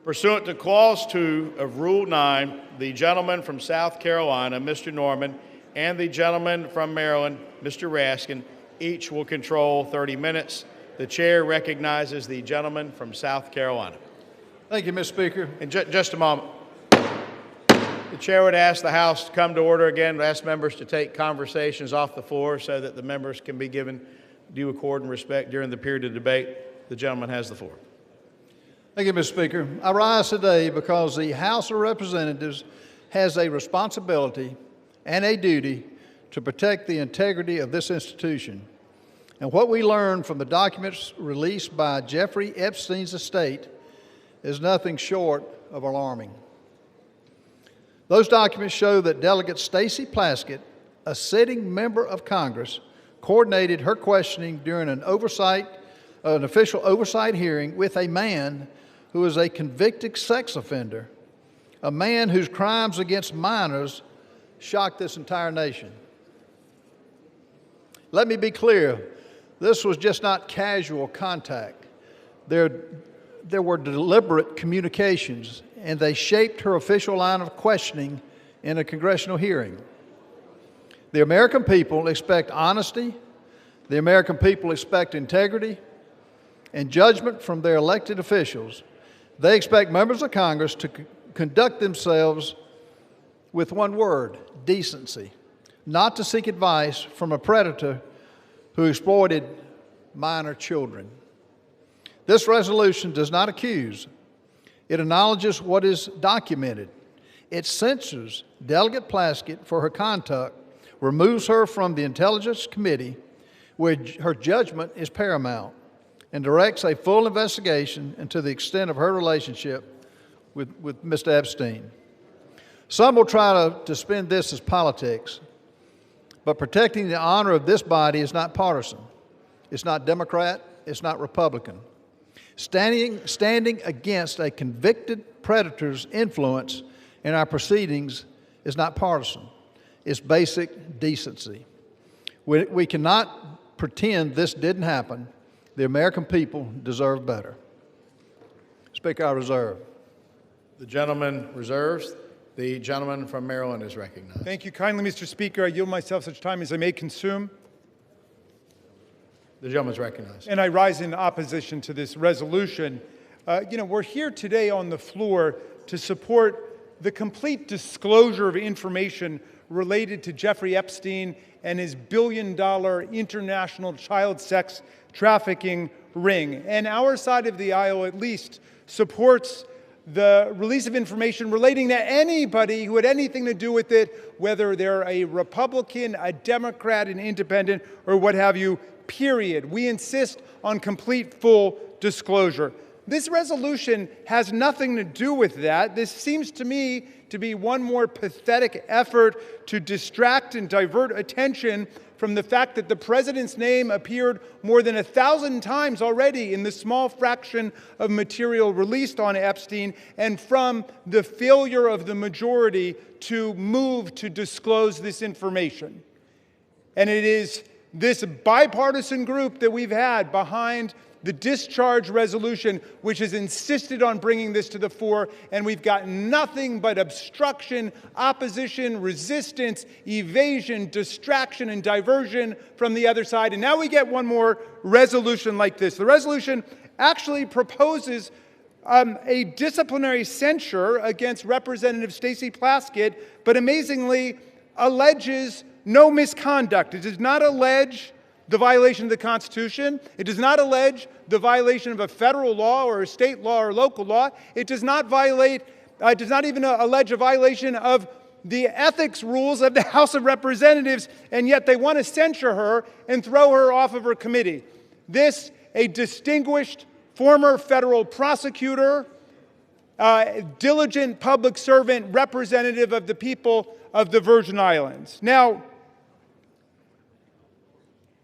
Pursuant to Clause 2 of Rule 9, the gentleman from South Carolina, Mr. Norman, and the gentleman from Maryland, Mr. Raskin, each will control 30 minutes. The chair recognizes the gentleman from South Carolina. Thank you, Mr. Speaker. In just a moment. The chair would ask the House to come to order again, ask members to take conversations off the floor so that the members can be given due accord and respect during the period of debate. The gentleman has the floor. Thank you, Mr. Speaker. I rise today because the House of Representatives has a responsibility and a duty to protect the integrity of this institution. And what we learned from the documents released by Jeffrey Epstein's estate is nothing short of alarming. Those documents show that Delegate Stacey Plaskett, a sitting member of Congress, coordinated her questioning during an official oversight hearing with a man who is a convicted sex offender, a man whose crimes against minors shocked this entire nation. Let me be clear, this was just not casual contact. There were deliberate communications, and they shaped her official line of questioning in a congressional hearing. The American people expect honesty, the American people expect integrity and judgment from their elected officials. They expect members of Congress to conduct themselves with one word: decency, not to seek advice from a predator who exploited minor children. This resolution does not accuse. It acknowledges what is documented. It censures Delegate Plaskett for her conduct, removes her from the Intelligence Committee, where her judgment is paramount, and directs a full investigation into the extent of her relationship with Mr. Epstein. Some will try to spin this as politics, but protecting the honor of this body is not partisan. It's not Democrat, it's not Republican. Standing against a convicted predator's influence in our proceedings is not partisan. It's basic decency. We cannot pretend this didn't happen. The American people deserve better. Speaker, I reserve. The gentleman reserves. The gentleman from Maryland is recognized. Thank you kindly, Mr. Speaker. I yield myself such time as I may consume. The gentleman is recognized. And I rise in opposition to this resolution. We're here today on the floor to support the complete disclosure of information related to Jeffrey Epstein and his billion-dollar international child sex trafficking ring. And our side of the aisle, at least, supports the release of information relating to anybody who had anything to do with it, whether they're a Republican, a Democrat, an independent, or what have you, period. We insist on complete, full disclosure. This resolution has nothing to do with that. This seems to me to be one more pathetic effort to distract and divert attention from the fact that the president's name appeared more than 1,000 times already in the small fraction of material released on Epstein, and from the failure of the majority to move to disclose this information. And it is this bipartisan group that we've had behind the discharge resolution, which has insisted on bringing this to the fore, and we've got nothing but obstruction, opposition, resistance, evasion, distraction, and diversion from the other side. And now we get one more resolution like this. The resolution actually proposes a disciplinary censure against Representative Stacey Plaskett, but amazingly alleges no misconduct. It does not allege the violation of the Constitution. It does not allege the violation of a federal law or a state law or local law. It does not even allege a violation of the ethics rules of the House of Representatives, and yet they want to censure her and throw her off of her committee. This, a distinguished former federal prosecutor, diligent public servant, representative of the people of the Virgin Islands. Now,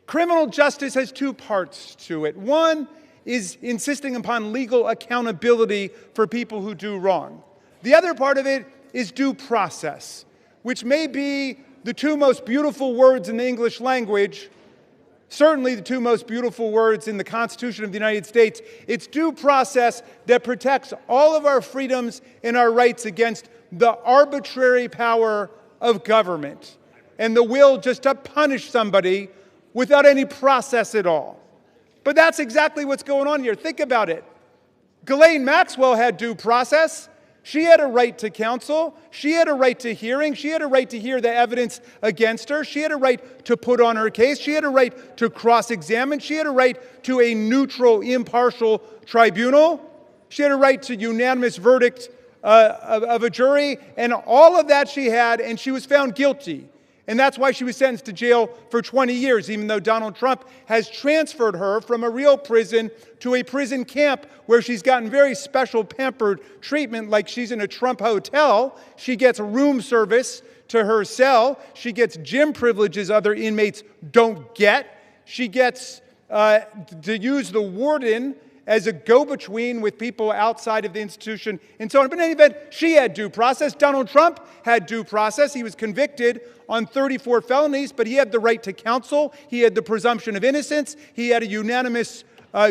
Criminal justice has two parts to it. One is insisting upon legal accountability for people who do wrong. The other part of it is due process, which may be the two most beautiful words in the English language, certainly the two most beautiful words in the Constitution of the United States. It's due process that protects all of our freedoms and our rights against the arbitrary power of government and the will just to punish somebody without any process at all. But that's exactly what's going on here. Think about it. Ghislaine Maxwell had due process. She had a right to counsel. She had a right to hearing. She had a right to hear the evidence against her. She had a right to put on her case. She had a right to cross-examine. She had a right to a neutral, impartial tribunal. She had a right to unanimous verdict of a jury. And all of that she had, and she was found guilty. And that's why she was sentenced to jail for 20 years, even though Donald Trump has transferred her from a real prison to a prison camp where she's gotten very special pampered treatment, like she's in a Trump hotel. She gets room service to her cell. She gets gym privileges other inmates don't get. She gets to use the warden as a go-between with people outside of the institution and so on. But in any event, she had due process. Donald Trump had due process. He was convicted on 34 felonies, but he had the right to counsel. He had the presumption of innocence. He had a unanimous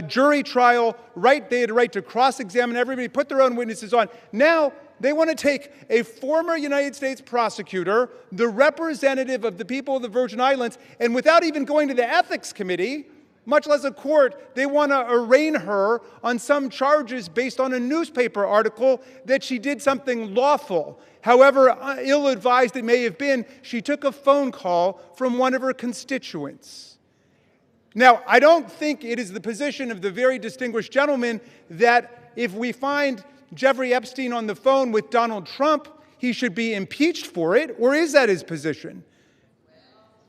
jury trial right. They had a right to cross-examine everybody, put their own witnesses on. Now, they want to take a former United States prosecutor, the representative of the people of the Virgin Islands, and without even going to the ethics committee, much less a court, they want to arraign her on some charges based on a newspaper article that she did something lawful. However ill-advised it may have been, she took a phone call from one of her constituents. Now, I don't think it is the position of the very distinguished gentleman that if we find Jeffrey Epstein on the phone with Donald Trump, he should be impeached for it, or is that his position?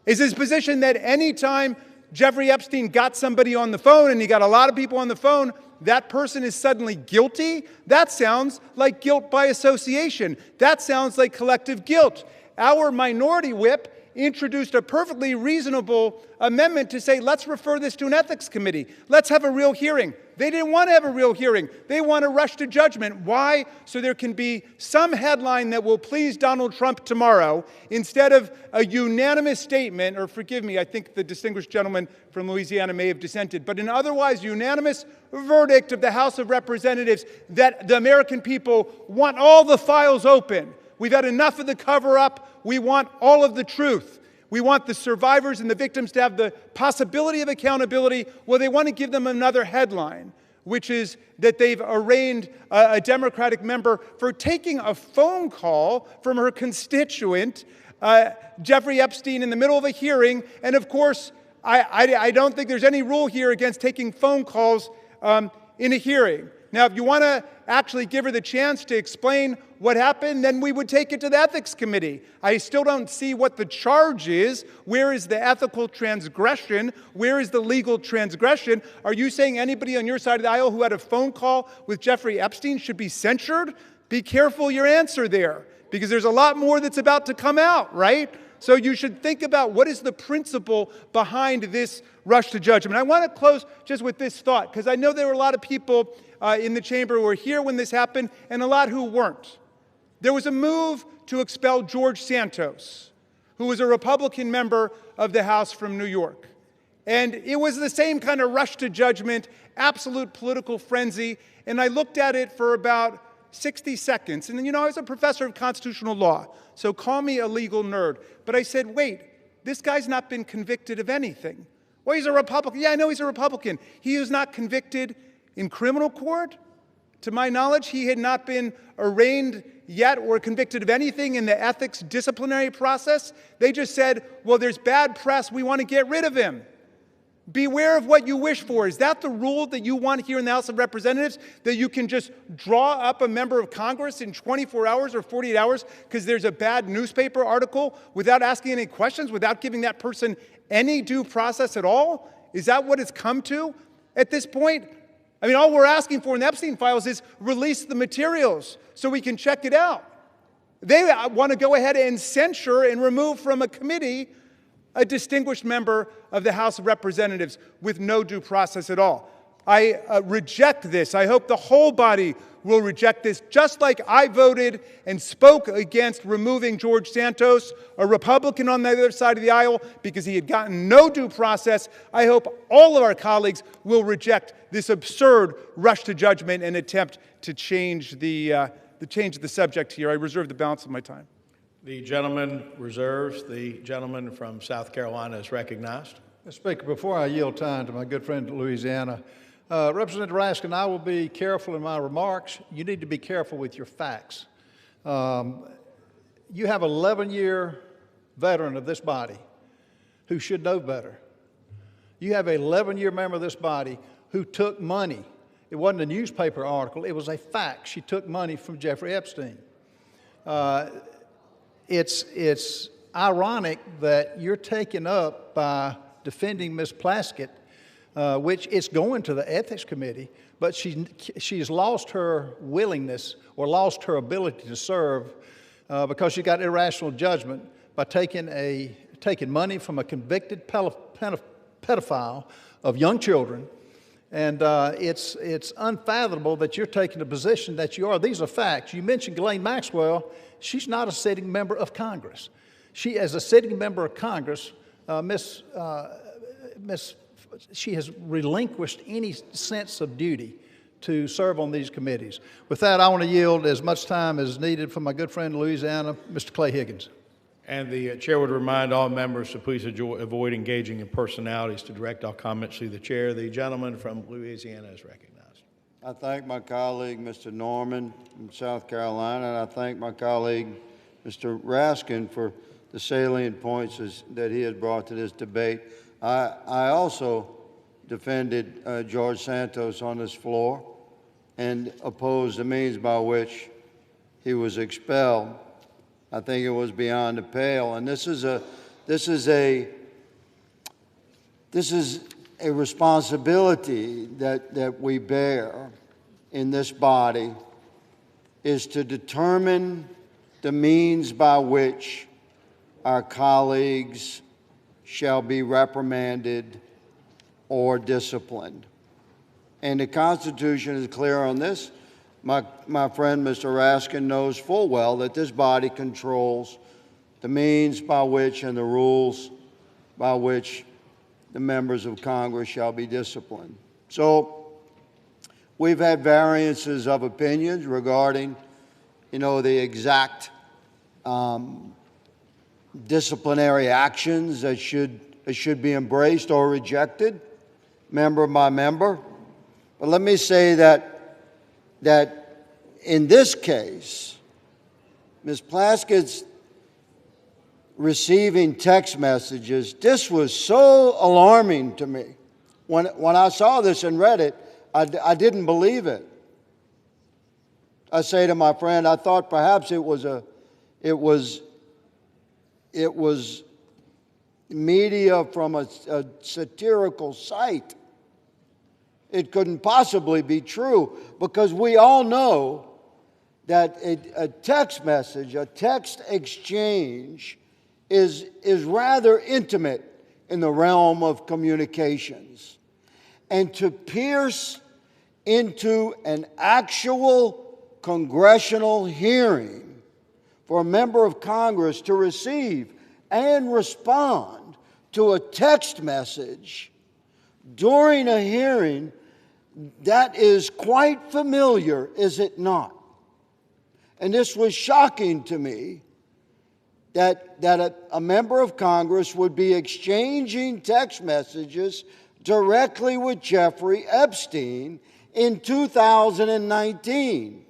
Is his position that any time Jeffrey Epstein got somebody on the phone, and he got a lot of people on the phone, that person is suddenly guilty? That sounds like guilt by association. That sounds like collective guilt. Our minority whip introduced a perfectly reasonable amendment to say, let's refer this to an ethics committee. Let's have a real hearing. They didn't want to have a real hearing. They want to rush to judgment. Why? So there can be some headline that will please Donald Trump tomorrow instead of a unanimous statement, or forgive me, I think the distinguished gentleman from Louisiana may have dissented, but an otherwise unanimous verdict of the House of Representatives that the American people want all the files open. We've had enough of the cover-up. We want all of the truth. We want the survivors and the victims to have the possibility of accountability. Well, they want to give them another headline, which is that they've arraigned a Democratic member for taking a phone call from her constituent, Jeffrey Epstein, in the middle of a hearing. And of course, I don't think there's any rule here against taking phone calls in a hearing. Now, if you want to actually give her the chance to explain what happened, then we would take it to the ethics committee. I still don't see what the charge is. Where is the ethical transgression? Where is the legal transgression? Are you saying anybody on your side of the aisle who had a phone call with Jeffrey Epstein should be censured? Be careful your answer there, because there's a lot more that's about to come out, right? So you should think about what is the principle behind this rush to judgment. I want to close just with this thought, because I know there were a lot of people in the chamber who were here when this happened, and a lot who weren't. There was a move to expel George Santos, who was a Republican member of the House from New York. And it was the same kind of rush to judgment, absolute political frenzy. And I looked at it for about 60 seconds. And, I was a professor of constitutional law, so call me a legal nerd. But I said, wait, this guy's not been convicted of anything. Well, he's a Republican. Yeah, I know he's a Republican. He was not convicted in criminal court. To my knowledge, he had not been arraigned yet or convicted of anything in the ethics disciplinary process. They just said, well, there's bad press. We want to get rid of him. Beware of what you wish for. Is that the rule that you want here in the House of Representatives? That you can just draw up a member of Congress in 24 hours or 48 hours because there's a bad newspaper article without asking any questions, without giving that person any due process at all? Is that what it's come to at this point? I mean, all we're asking for in the Epstein Files is release the materials so we can check it out. They want to go ahead and censure and remove from a committee a distinguished member of the House of Representatives with no due process at all. I reject this. I hope the whole body will reject this, just like I voted and spoke against removing George Santos, a Republican on the other side of the aisle, because he had gotten no due process. I hope all of our colleagues will reject this absurd rush to judgment and attempt to change the subject here. I reserve the balance of my time. The gentleman reserves. The gentleman from South Carolina is recognized. Mr. Speaker, before I yield time to my good friend in Louisiana, Representative Raskin, I will be careful in my remarks. You need to be careful with your facts. You have an 11-year veteran of this body who should know better. You have an 11-year member of this body who took money. It wasn't a newspaper article. It was a fact. She took money from Jeffrey Epstein. It's ironic that you're taken up by defending Ms. Plaskett, which is going to the Ethics Committee, but she's lost her willingness or lost her ability to serve because she got irrational judgment by taking money from a convicted pedophile of young children. And it's unfathomable that you're taking the position that you are. These are facts. You mentioned Ghislaine Maxwell. She's not a sitting member of Congress. She, as a sitting member of Congress, she has relinquished any sense of duty to serve on these committees. With that, I want to yield as much time as needed for my good friend in Louisiana, Mr. Clay Higgins. And the chair would remind all members to please avoid engaging in personalities to direct all comments to the chair. The gentleman from Louisiana is recognized. I thank my colleague, Mr. Norman from South Carolina, and I thank my colleague, Mr. Raskin, for the salient points that he has brought to this debate. I also defended George Santos on this floor and opposed the means by which he was expelled. I think it was beyond the pale, and this is a responsibility that we bear in this body, is to determine the means by which our colleagues shall be reprimanded or disciplined. And the Constitution is clear on this. My friend, Mr. Raskin, knows full well that this body controls the means by which and the rules by which the members of Congress shall be disciplined. So we've had variances of opinions regarding, the exact disciplinary actions that should be embraced or rejected, member by member. But let me say that in this case, Ms. Plaskett's receiving text messages, this was so alarming to me. When I saw this and read it, I didn't believe it. I say to my friend, I thought perhaps it was media from a satirical site. It couldn't possibly be true, because we all know that a text message, a text exchange is rather intimate in the realm of communications. And to pierce into an actual congressional hearing for a member of Congress to receive and respond to a text message during a hearing, that is quite familiar, is it not? And this was shocking to me, that a member of Congress would be exchanging text messages directly with Jeffrey Epstein in 2019,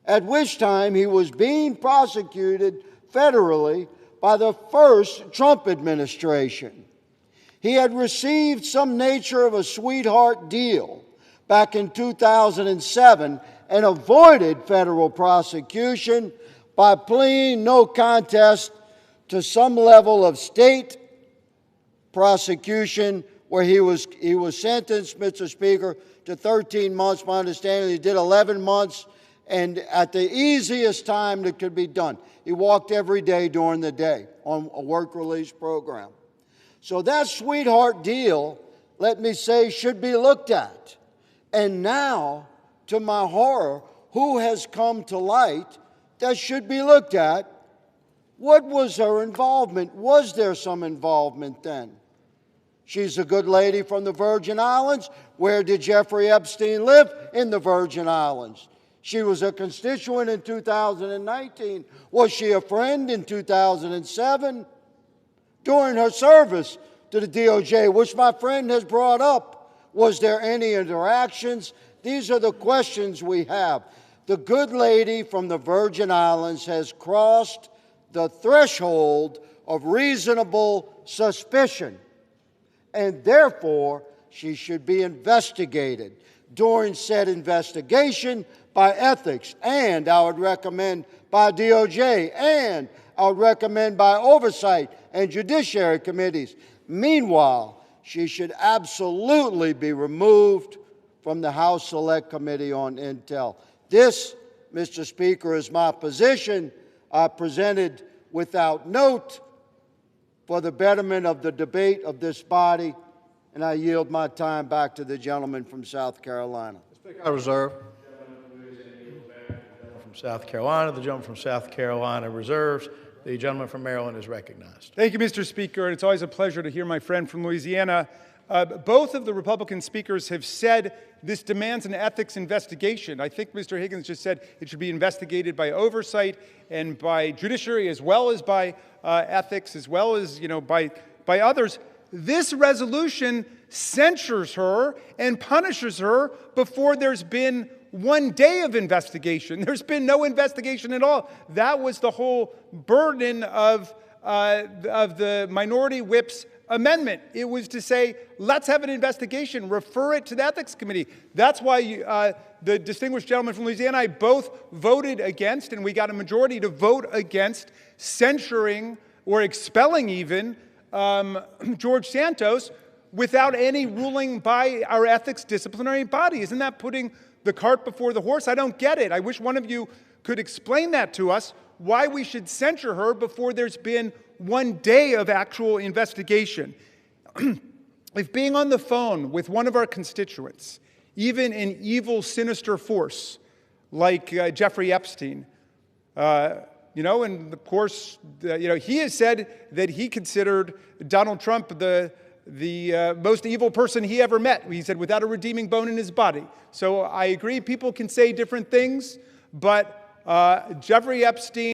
at which time he was being prosecuted federally by the first Trump administration. He had received some nature of a sweetheart deal back in 2007 and avoided federal prosecution by pleading no contest to some level of state prosecution, where he was sentenced, Mr. Speaker, to 13 months. My understanding, he did 11 months, and at the easiest time that could be done. He walked every day during the day on a work release program. So that sweetheart deal, let me say, should be looked at. And now, to my horror, who has come to light that should be looked at? What was her involvement? Was there some involvement then? She's a good lady from the Virgin Islands. Where did Jeffrey Epstein live? In the Virgin Islands. She was a constituent in 2019. Was she a friend in 2007? During her service to the DOJ, which my friend has brought up, was there any interactions? These are the questions we have. The good lady from the Virgin Islands has crossed the threshold of reasonable suspicion, and therefore she should be investigated. During said investigation by ethics, and I would recommend by DOJ, and I would recommend by oversight and judiciary committees. Meanwhile, she should absolutely be removed from the House Select Committee on Intel. This, Mr. Speaker, is my position. I presented without note for the betterment of the debate of this body, and I yield my time back to the gentleman from South Carolina. I reserve. From South Carolina, the gentleman from South Carolina reserves. The gentleman from Maryland is recognized. Thank you, Mr. Speaker. It's always a pleasure to hear my friend from Louisiana. Both of the Republican speakers have said this demands an ethics investigation. I think Mr. Higgins just said it should be investigated by oversight and by judiciary, as well as by ethics, as well as by others. This resolution censures her and punishes her before there's been 1 day of investigation. There's been no investigation at all. That was the whole burden of the minority whip's amendment. It was to say, let's have an investigation, refer it to the Ethics Committee. That's why the distinguished gentleman from Louisiana and I both voted against, and we got a majority to vote against censuring or expelling even George Santos without any ruling by our ethics disciplinary body. Isn't that putting the cart before the horse? I don't get it. I wish one of you could explain that to us, why we should censure her before there's been 1 day of actual investigation. If being on the phone with one of our constituents, even an evil, sinister force like Jeffrey Epstein, and of course, he has said that he considered Donald Trump the most evil person he ever met. He said, without a redeeming bone in his body. So I agree, people can say different things, but Jeffrey Epstein